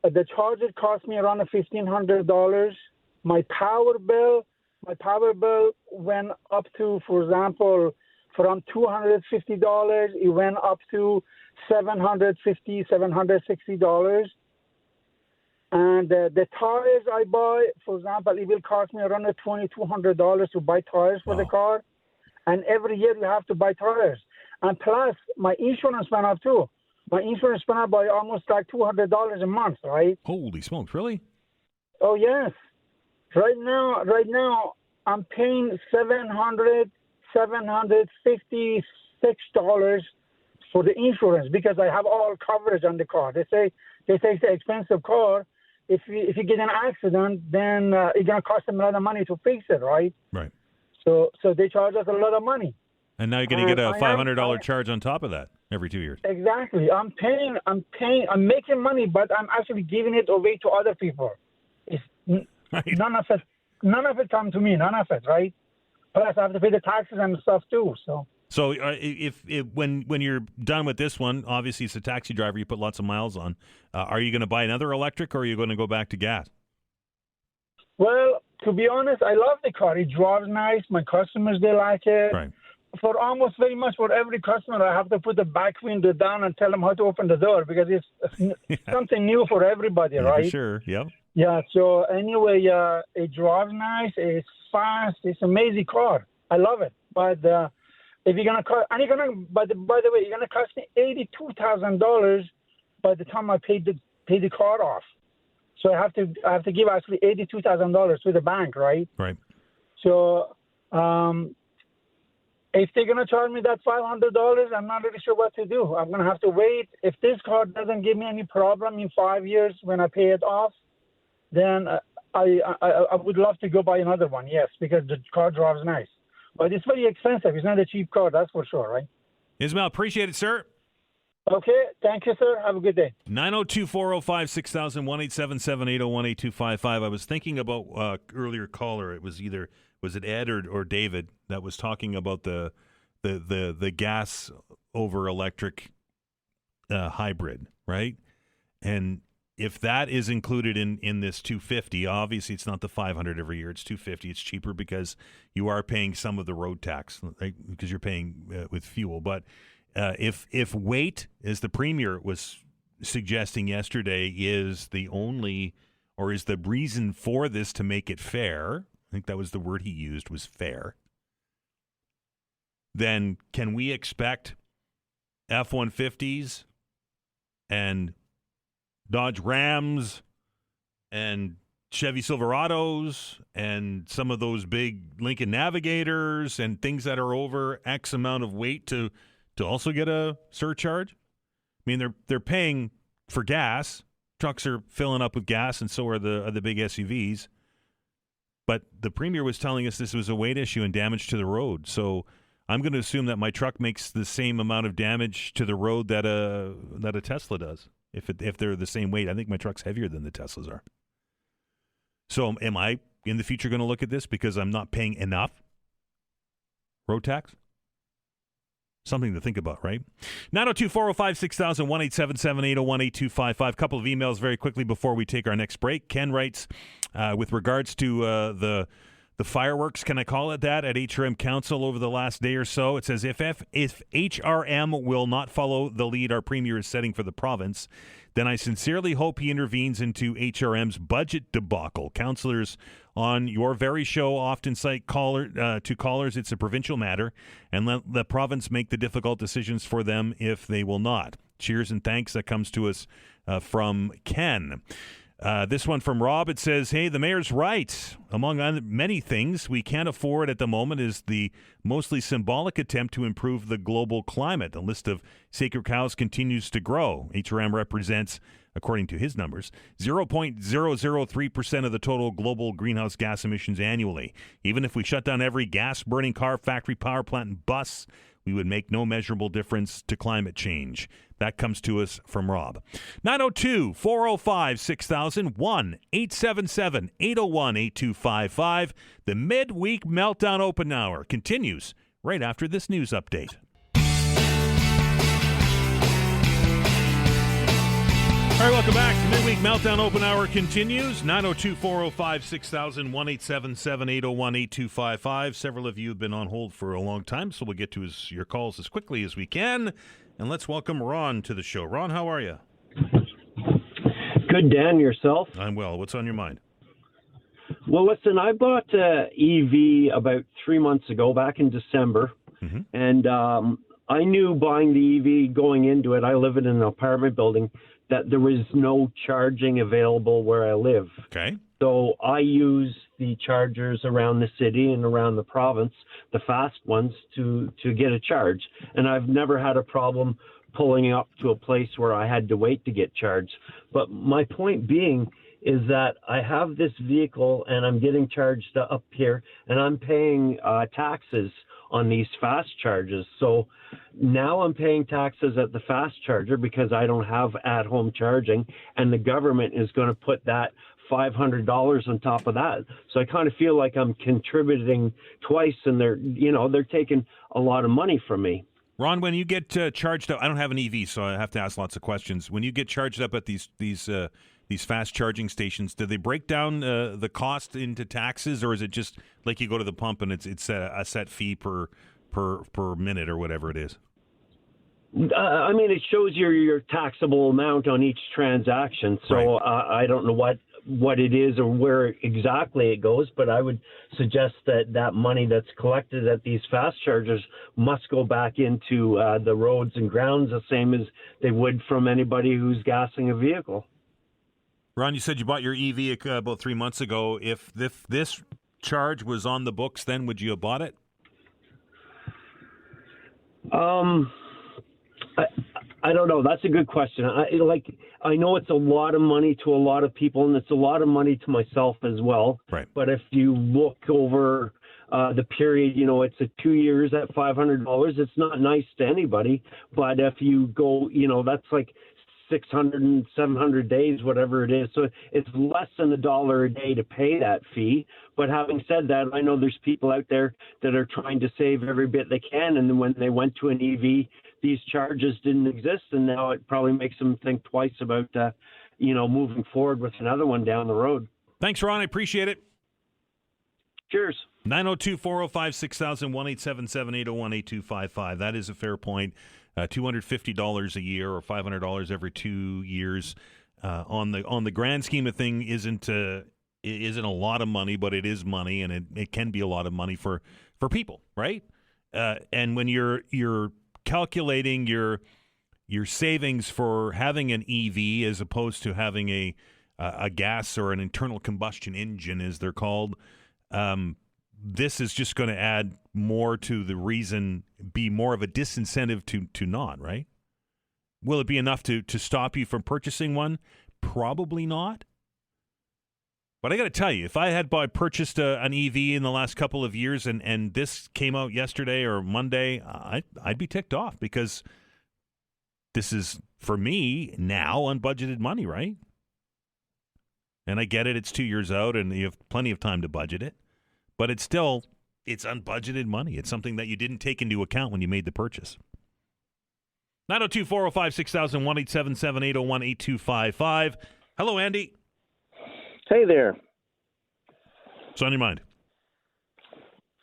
The charger cost me around $1,500. My power bill went up to, for example, from $250, it went up to $750, $760. And the tires I buy, for example, it will cost me around $2,200 to buy tires for the car. And every year you have to buy tires. And plus, my insurance went up too. My insurance went up by almost like $200 a month, right? Holy smokes, really? Oh, yes. Right now, I'm paying $756 for the insurance because I have all coverage on the car. They say it's an expensive car. If you get an accident, then it's gonna cost them a lot of money to fix it, right? Right. So they charge us a lot of money. And now you're going to get a $500 charge on top of that every 2 years. Exactly. I'm making money, but I'm actually giving it away to other people. None of it comes to me. None of it, right? Plus, I have to pay the taxes and stuff too. So if when you're done with this one, obviously it's a taxi driver. You put lots of miles on. Are you going to buy another electric, or are you going to go back to gas? Well, to be honest, I love the car. It drives nice. My customers, they like it. Right. For almost very much for every customer, I have to put the back window down and tell them how to open the door because it's something new for everybody, right? For sure. Yep. Yeah. So anyway, it drives nice. It's fast. It's an amazing car. I love it. But if you're gonna cost, and you're gonna, by the way, you're gonna cost me $82,000 by the time I pay the car off. So I have to give actually $82,000 to the bank, right? Right. So if they're going to charge me that $500, I'm not really sure what to do. I'm going to have to wait. If this car doesn't give me any problem in 5 years when I pay it off, then I would love to go buy another one, yes, because the car drives nice. But it's very expensive. It's not a cheap car, that's for sure, right? Ismail, appreciate it, sir. Okay, thank you, sir. Have a good day. 902-405-6000, 1-877-801-8255. I was thinking about earlier caller. It was was it Ed or David that was talking about the gas over electric hybrid, right? And if that is included in this $250, obviously it's not the $500 every year. It's $250. It's cheaper because you are paying some of the road tax, right? Because you're paying with fuel. But if weight, as the Premier was suggesting yesterday, is the only or is the reason for this to make it fair, I think that was the word he used, was fair, then can we expect F-150s and Dodge Rams and Chevy Silverados and some of those big Lincoln Navigators and things that are over X amount of weight to also get a surcharge? I mean, they're paying for gas. Trucks are filling up with gas, and so are the big SUVs. But the Premier was telling us this was a weight issue and damage to the road. So I'm going to assume that my truck makes the same amount of damage to the road that a Tesla does. If they're the same weight, I think my truck's heavier than the Teslas are. So am I in the future going to look at this because I'm not paying enough road tax? Something to think about, right? 902-405-6000, 1-877-801-8255. Couple of emails very quickly before we take our next break. Ken writes, with regards to the fireworks, can I call it that, at HRM Council over the last day or so? It says, if HRM will not follow the lead our premier is setting for the province, then I sincerely hope he intervenes into HRM's budget debacle. Councillors on your very show often cite to callers it's a provincial matter, and let the province make the difficult decisions for them if they will not. Cheers and thanks. That comes to us from Ken. This one from Rob, it says, hey, the mayor's right. Among many things we can't afford at the moment is the mostly symbolic attempt to improve the global climate. The list of sacred cows continues to grow. HRM represents, according to his numbers, 0.003% of the total global greenhouse gas emissions annually. Even if we shut down every gas-burning car, factory, power plant, and bus, we would make no measurable difference to climate change. That comes to us from Rob. 902-405-6000, 1-877-801-8255. The Mid-Week Meltdown Open Hour continues right after this news update. All right, welcome back. The Mid-Week Meltdown Open Hour continues. 902-405-6000, 1-877-801-8255. Several of you have been on hold for a long time, so we'll get to your calls as quickly as we can. And let's welcome Ron to the show. Ron, how are you? Good, Dan. Yourself? I'm well. What's on your mind? Well, listen, I bought an EV about 3 months ago, back in December. Mm-hmm. And I knew buying the EV going into it, I live in an apartment building, that there was no charging available where I live. Okay. So I use the chargers around the city and around the province, the fast ones, to get a charge. And I've never had a problem pulling up to a place where I had to wait to get charged. But my point being is that I have this vehicle and I'm getting charged up here and I'm paying taxes on these fast charges. So now I'm paying taxes at the fast charger because I don't have at-home charging, and the government is going to put that $500 on top of that. So I kind of feel like I'm contributing twice, and they're taking a lot of money from me. Ron, when you get charged up, I don't have an EV, so I have to ask lots of questions. When you get charged up at these fast charging stations, do they break down the cost into taxes, or is it just like you go to the pump and it's a set fee per minute or whatever it is? I mean, it shows your taxable amount on each transaction. So right. I don't know what it is or where exactly it goes, but I would suggest that money that's collected at these fast chargers must go back into the roads and grounds, the same as they would from anybody who's gassing a vehicle. Ron, you said you bought your EV about 3 months ago. If this charge was on the books, then would you have bought it? I don't know. That's a good question. I know it's a lot of money to a lot of people, and it's a lot of money to myself as well. Right. But if you look over the period, it's a 2 years at $500. It's not nice to anybody. But if you go, that's like 600 and 700 days, whatever it is. So it's less than $1 a day to pay that fee. But having said that, I know there's people out there that are trying to save every bit they can. And then when they went to an EV, these charges didn't exist. And now it probably makes them think twice about, moving forward with another one down the road. Thanks, Ron. I appreciate it. Cheers. 902-405-6000, 1-877-801-8255. That is a fair point. $250 a year or $500 every 2 years on the grand scheme of thing isn't a lot of money, but it is money, and it can be a lot of money for people, right? And when you're calculating your savings for having an EV as opposed to having a gas or an internal combustion engine, as they're called, this is just going to add more to the reason, be more of a disincentive to not, right? Will it be enough to stop you from purchasing one? Probably not. But I got to tell you, if I had purchased an EV in the last couple of years and this came out yesterday or Monday, I'd be ticked off because this is, for me, now unbudgeted money, right? And I get it, it's 2 years out and you have plenty of time to budget it. But it's unbudgeted money. It's something that you didn't take into account when you made the purchase. 902-405-6000, 1-877-801-8255. Hello, Andy. Hey there. What's on your mind?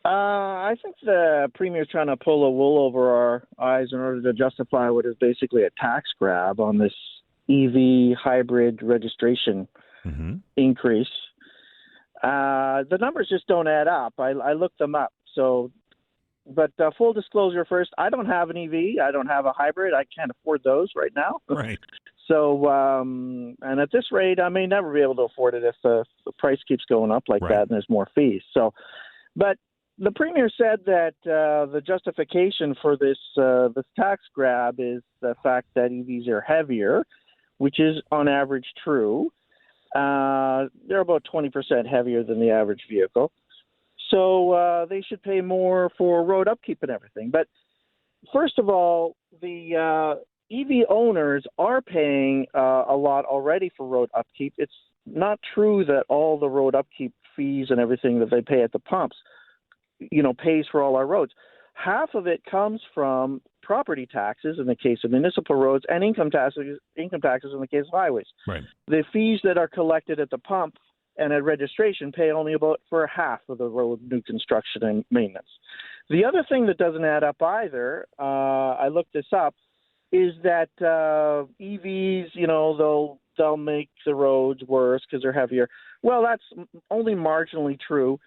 I think the Premier's trying to pull a wool over our eyes in order to justify what is basically a tax grab on this EV hybrid registration increase. The numbers just don't add up. I looked them up. But full disclosure first, I don't have an EV. I don't have a hybrid. I can't afford those right now. Right. So, and at this rate, I may never be able to afford it if the price keeps going up like that and there's more fees. So, but the Premier said that the justification for this tax grab is the fact that EVs are heavier, which is on average true. They're about 20% heavier than the average vehicle. So they should pay more for road upkeep and everything. But first of all, the EV owners are paying a lot already for road upkeep. It's not true that all the road upkeep fees and everything that they pay at the pumps, pays for all our roads. Half of it comes from property taxes in the case of municipal roads and income taxes in the case of highways. Right. The fees that are collected at the pump and at registration pay only about for half of the road new construction and maintenance. The other thing that doesn't add up either, I looked this up, is that EVs, they'll make the roads worse because they're heavier. Well, that's only marginally true.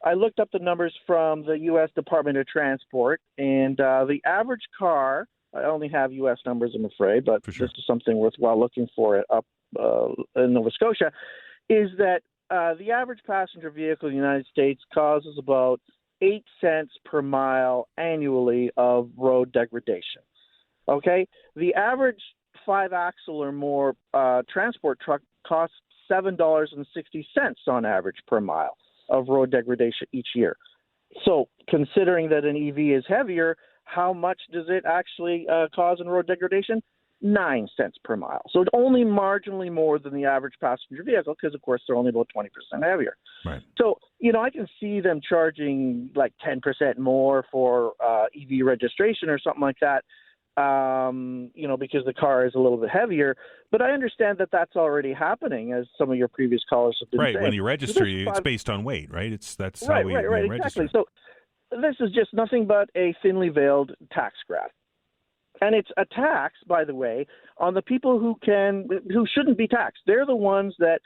I looked up the numbers from the U.S. Department of Transport, and the average car, I only have U.S. numbers, I'm afraid, but this is something worthwhile looking for up in Nova Scotia, is that the average passenger vehicle in the United States causes about 8 cents per mile annually of road degradation. Okay? The average 5-axle or more transport truck costs $7.60 on average per mile of road degradation each year. So considering that an EV is heavier, how much does it actually cause in road degradation? 9 cents per mile. So it's only marginally more than the average passenger vehicle because, of course, they're only about 20% heavier. Right. So, I can see them charging like 10% more for EV registration or something like that, because the car is a little bit heavier. But I understand that that's already happening, as some of your previous callers have been saying. Right. When you register, it's based on weight, right? That's right, how we register. Exactly. So this is just nothing but a thinly veiled tax grab. And it's a tax, by the way, on the people who shouldn't be taxed. They're the ones that,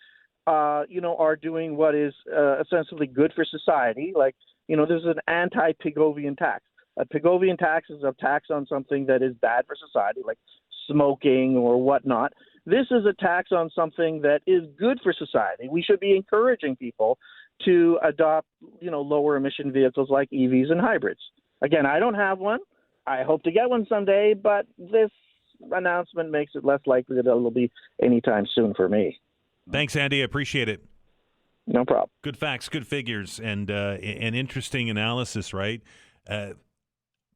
are doing what is essentially good for society. Like, there's an anti-Pigovian tax. A Pigovian tax is a tax on something that is bad for society, like smoking or whatnot. This is a tax on something that is good for society. We should be encouraging people to adopt, lower emission vehicles like EVs and hybrids. Again, I don't have one. I hope to get one someday, but this announcement makes it less likely that it will be anytime soon for me. Thanks, Andy. I appreciate it. No problem. Good facts, good figures, and an interesting analysis, right?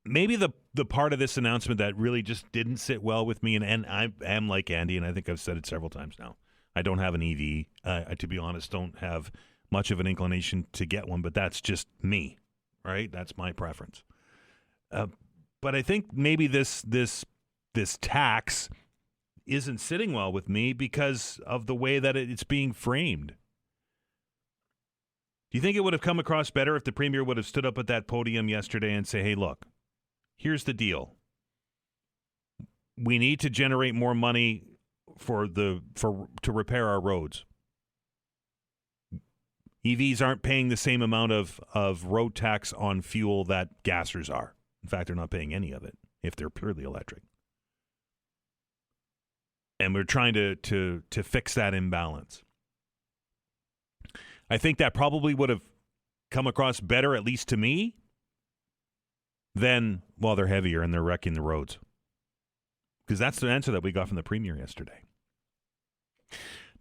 Maybe the part of this announcement that really just didn't sit well with me, and I am like Andy, and I think I've said it several times now. I don't have an EV. I, to be honest, don't have much of an inclination to get one, but that's just me, right? That's my preference. But I think maybe this tax isn't sitting well with me because of the way that it's being framed. Do you think it would have come across better if the Premier would have stood up at that podium yesterday and say, hey, look, here's the deal. We need to generate more money to repair our roads. EVs aren't paying the same amount of road tax on fuel that gassers are. In fact, they're not paying any of it if they're purely electric. And we're trying to fix that imbalance. I think that probably would have come across better, at least to me, than, well, they're heavier and they're wrecking the roads. Because that's the answer that we got from the Premier yesterday.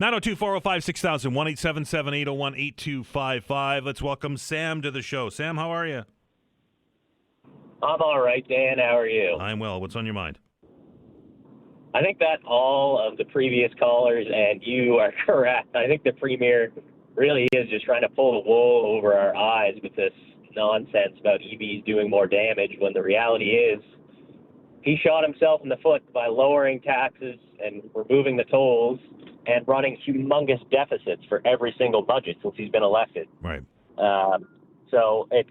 902-405-6000, 1-877-801-8255. Let's welcome Sam to the show. Sam, how are you? I'm all right, Dan. How are you? I'm well. What's on your mind? I think that all of the previous callers, and you are correct. I think the Premier really is just trying to pull the wool over our eyes with this nonsense about EVs doing more damage, when the reality is he shot himself in the foot by lowering taxes and removing the tolls and running humongous deficits for every single budget since he's been elected. Right. So it's,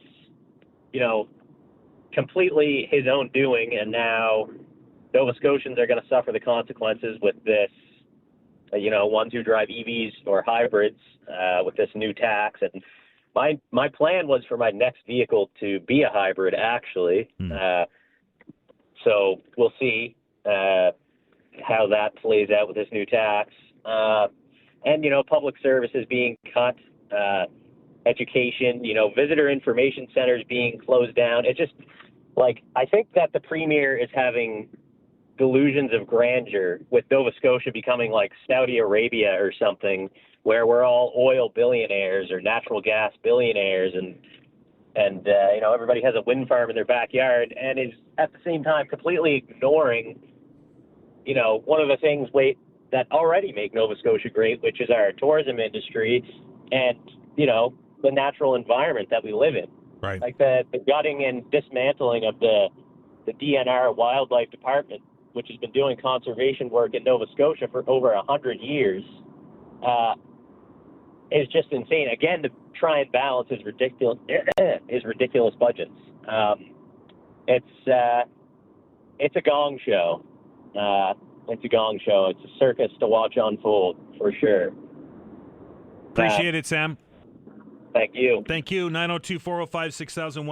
completely his own doing, and now Nova Scotians are going to suffer the consequences with this, ones who drive EVs or hybrids with this new tax. And my plan was for my next vehicle to be a hybrid, actually. So we'll see how that plays out with this new tax. And, public services being cut, education, visitor information centers being closed down. It's just, I think that the Premier is having delusions of grandeur with Nova Scotia becoming like Saudi Arabia or something, where we're all oil billionaires or natural gas billionaires, and everybody has a wind farm in their backyard, and is at the same time completely ignoring, one of the things that already make Nova Scotia great, which is our tourism industry and, the natural environment that we live in. Right. Like the gutting and dismantling of the DNR Wildlife Department, which has been doing conservation work in Nova Scotia for over 100 years, is just insane. Again, to try and balance his ridiculous budgets. It's a gong show. It's a gong show. It's a circus to watch unfold, for sure. Appreciate it, Sam. Thank you. Thank you. 902-405-6000,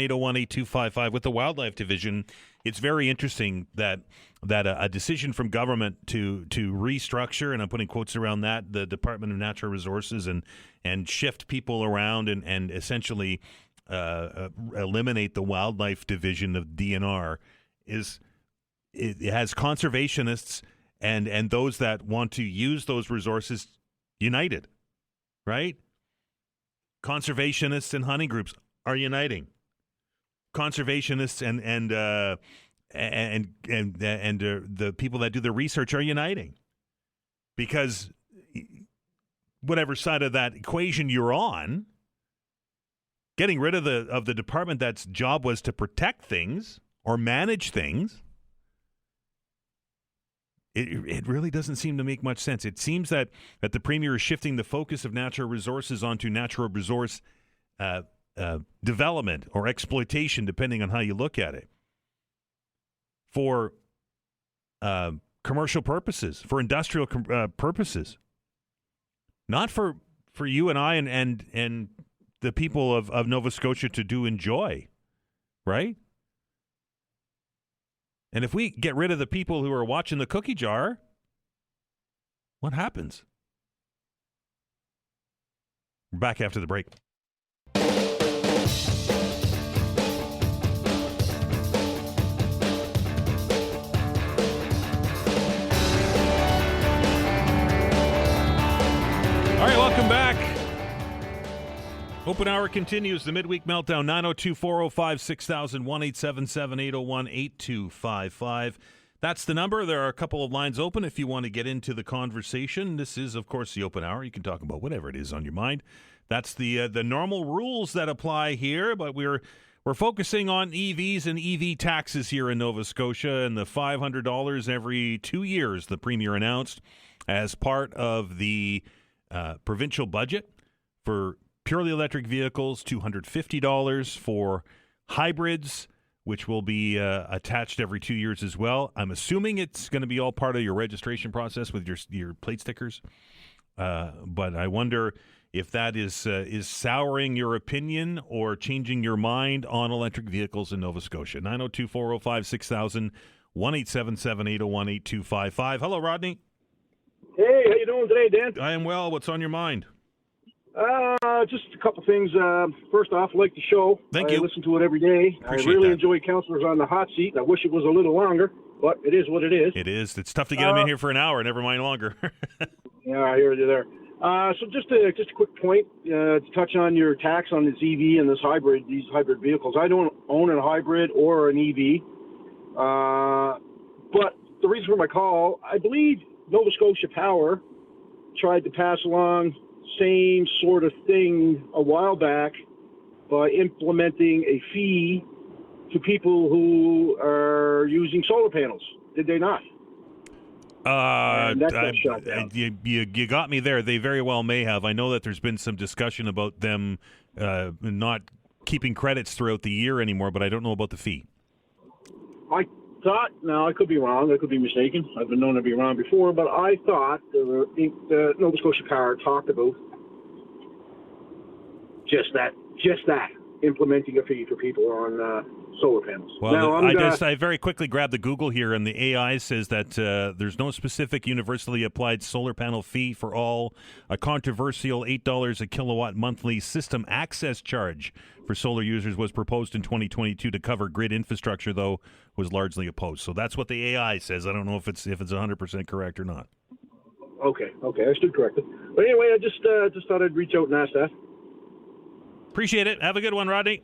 1-877-801-8255. With the Wildlife Division, it's very interesting that a decision from government to restructure, and I'm putting quotes around that, the Department of Natural Resources, and shift people around and essentially eliminate the Wildlife Division of DNR it has conservationists and those that want to use those resources united, right? Conservationists and hunting groups are uniting. Conservationists and the people that do the research are uniting, because whatever side of that equation you're on, getting rid of the department that's job was to protect things or manage things, it really doesn't seem to make much sense. It seems that the Premier is shifting the focus of natural resources onto natural resource development or exploitation, depending on how you look at it, for commercial purposes, for industrial purposes, not for you and I and the people of Nova Scotia to enjoy, right? And if we get rid of the people who are watching the cookie jar, what happens? We're back after the break. All right, welcome back. Open hour continues. The Mid-Week Meltdown, 902-405-6000, 1-877-801-8255. That's the number. There are a couple of lines open if you want to get into the conversation. This is, of course, the open hour. You can talk about whatever it is on your mind. That's the normal rules that apply here, but we're focusing on EVs and EV taxes here in Nova Scotia, and the $500 every 2 years the Premier announced as part of the provincial budget for purely electric vehicles, $250 for hybrids, which will be attached every 2 years as well. I'm assuming it's going to be all part of your registration process with your plate stickers. But I wonder if that is souring your opinion or changing your mind on electric vehicles in Nova Scotia. 902-405-6000, 1-877-801-8255. Hello, Rodney. Hey, how you doing today, Dan? I am well. What's on your mind? Just a couple things. First off, I like the show. Thank you. I listen to it every day. Appreciate I really that. enjoy Counselors on the Hot Seat. I wish it was a little longer, but it is what it is. It is. It's tough to get them in here for an hour, never mind longer. Yeah, I heard you there. So just a quick point to touch on your tax on this EV and these hybrid vehicles. I don't own a hybrid or an EV, but the reason for my call, I believe Nova Scotia Power tried to pass along same sort of thing a while back by implementing a fee to people who are using solar panels. Did they not? You got me there. They very well may have. I know that there's been some discussion about them not keeping credits throughout the year anymore, but I don't know about the fee. I thought, now I could be wrong, I could be mistaken. I've been known to be wrong before, but I thought the Nova Scotia Power talked about just that, implementing a fee for people on solar panels. Well, now, I very quickly grabbed the Google here, and the AI says that there's no specific universally applied solar panel fee for all. A controversial $8 a kilowatt monthly system access charge for solar users was proposed in 2022 to cover grid infrastructure, though was largely opposed. So that's what the AI says. I don't know if it's 100% correct or not. Okay, I stood corrected. But anyway, I just thought I'd reach out and ask that. Appreciate it. Have a good one, Rodney.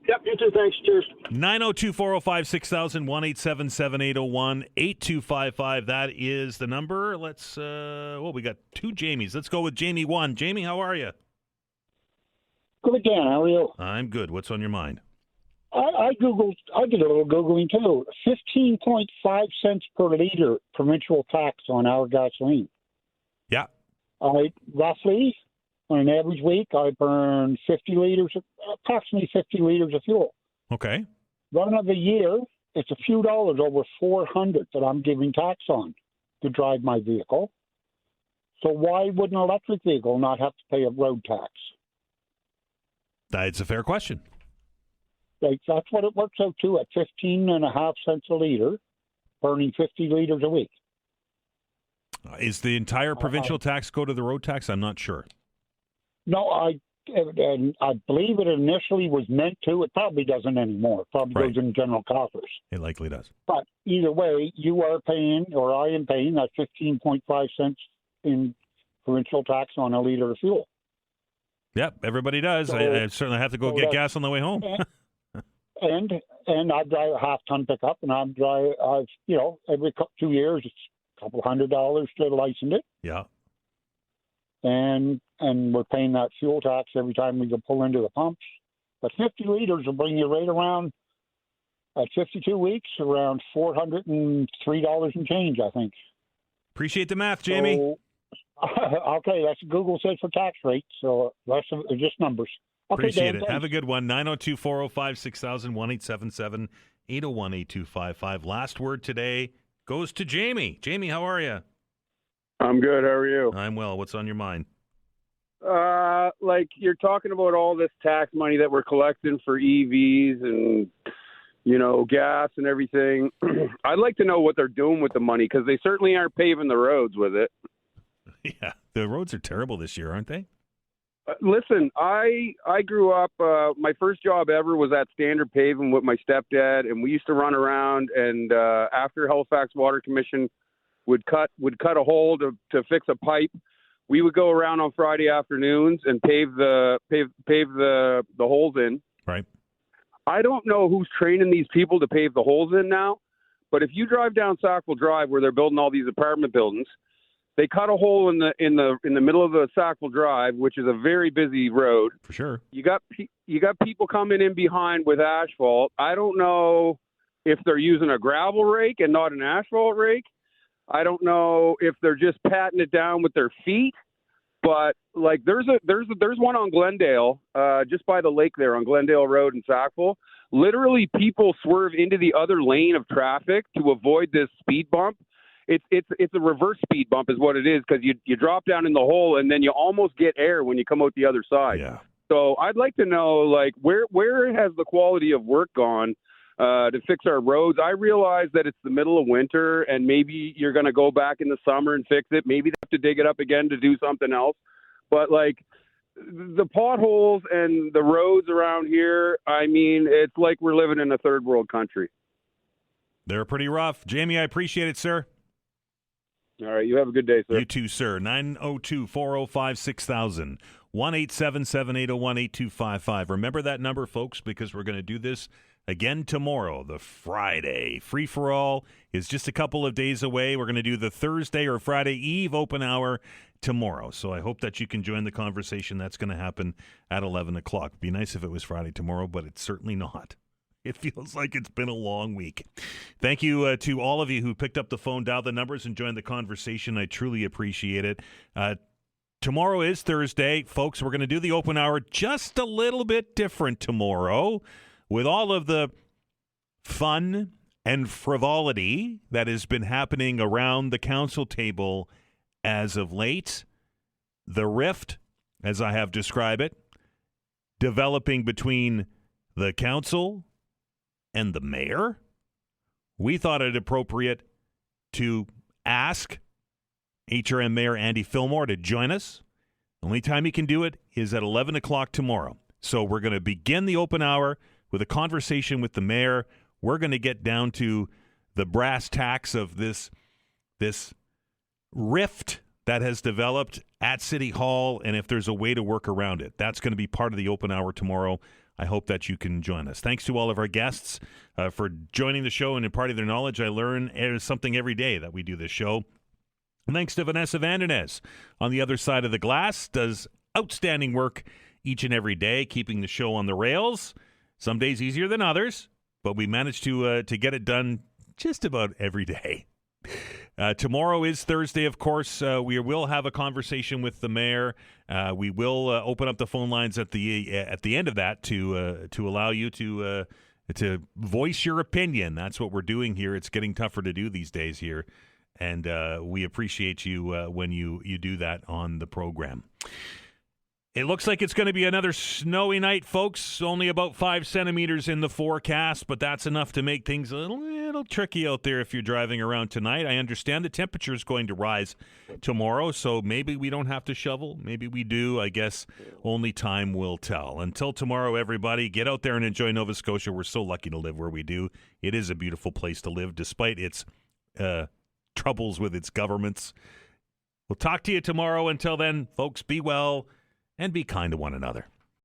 Yep, you too. Thanks. Cheers. 902-405-6000, 1-877-801-8255. That is the number. Let's, we got two Jamies. Let's go with Jamie 1. Jamie, how are you? Good again. How are you? I'm good. What's on your mind? I did a little Googling too. 15.5 cents per liter provincial tax on our gasoline. Yeah. Roughly, on an average week, I burn approximately 50 liters of fuel. Okay. Run of the year, it's a few dollars over $400 that I'm giving tax on to drive my vehicle. So why would an electric vehicle not have to pay a road tax? That's a fair question. That's what it works out to at 15.5 cents a liter, burning 50 liters a week. Is the entire provincial tax go to the road tax? I'm not sure. No, I believe it initially was meant to. It probably doesn't anymore. It probably goes in general coffers. It likely does. But either way, you are paying, or I am paying, that 15.5 cents in provincial tax on a liter of fuel. Few everybody does. So, I certainly have to go get gas on the way home. And I drive a half-ton pickup, and every 2 years, it's a couple $100 to license it. Yeah. And we're paying that fuel tax every time we go pull into the pumps. But 50 liters will bring you right around, at 52 weeks, around $403 and change, I think. Appreciate the math, Jamie. So, okay, that's what Google says for tax rate, so that's just numbers. Okay, Appreciate Dan, it. thanks. Have a good one. 902-405-6000, 1-877-801-8255. Last word today goes to Jamie. Jamie, how are you? I'm good. How are you? I'm well. What's on your mind? You're talking about all this tax money that we're collecting for EVs and, gas and everything. I'd like to know what they're doing with the money because they certainly aren't paving the roads with it. Yeah, the roads are terrible this year, aren't they? Listen, I grew up, my first job ever was at Standard Paving with my stepdad, and we used to run around, and after Halifax Water Commission would cut a hole to fix a pipe, we would go around on Friday afternoons and pave the holes in. Right. I don't know who's training these people to pave the holes in now, but if you drive down Sackville Drive where they're building all these apartment buildings, they cut a hole in the middle of the Sackville Drive, which is a very busy road. For sure. You got people coming in behind with asphalt. I don't know if they're using a gravel rake and not an asphalt rake. I don't know if they're just patting it down with their feet. But there's one on Glendale, just by the lake there on Glendale Road in Sackville. Literally, people swerve into the other lane of traffic to avoid this speed bump. It's a reverse speed bump is what it is because you drop down in the hole and then you almost get air when you come out the other side. Yeah. So I'd like to know where has the quality of work gone to fix our roads? I realize that it's the middle of winter and maybe you're going to go back in the summer and fix it. Maybe they have to dig it up again to do something else. But the potholes and the roads around here, I mean, it's like we're living in a third world country. They're pretty rough. Jamie, I appreciate it, sir. All right. You have a good day, sir. You too, sir. 902-405-6000. 1-877-801-8255. Remember that number, folks, because we're going to do this again tomorrow, the Friday. Free-for-all is just a couple of days away. We're going to do the Thursday or Friday Eve open hour tomorrow. So I hope that you can join the conversation. That's going to happen at 11 o'clock. It'd be nice if it was Friday tomorrow, but it's certainly not. It feels like it's been a long week. Thank you to all of you who picked up the phone, dialed the numbers, and joined the conversation. I truly appreciate it. Tomorrow is Thursday. Folks, we're going to do the open hour just a little bit different tomorrow with all of the fun and frivolity that has been happening around the council table as of late. The rift, as I have described it, developing between the council and the mayor. We thought it appropriate to ask HRM Mayor Andy Fillmore to join us. The only time he can do it is at 11 o'clock tomorrow. So we're going to begin the open hour with a conversation with the mayor. We're going to get down to the brass tacks of this rift that has developed at City Hall and if there's a way to work around it. That's going to be part of the open hour tomorrow. I hope that you can join us. Thanks to all of our guests for joining the show and imparting their knowledge. I learn something every day that we do this show. And thanks to Vanessa Vandeness on the other side of the glass, does outstanding work each and every day, keeping the show on the rails. Some days easier than others, but we managed to get it done just about every day. Tomorrow is Thursday, of course. We will have a conversation with the mayor. We will open up the phone lines at the end of that to allow you to voice your opinion. That's what we're doing here. It's getting tougher to do these days here. And we appreciate you when you do that on the program. It looks like it's going to be another snowy night, folks. Only about 5 centimeters in the forecast, but that's enough to make things a little tricky out there if you're driving around tonight. I understand the temperature is going to rise tomorrow, so maybe we don't have to shovel. Maybe we do. I guess only time will tell. Until tomorrow, everybody, get out there and enjoy Nova Scotia. We're so lucky to live where we do. It is a beautiful place to live, despite its troubles with its governments. We'll talk to you tomorrow. Until then, folks, be well and be kind to one another.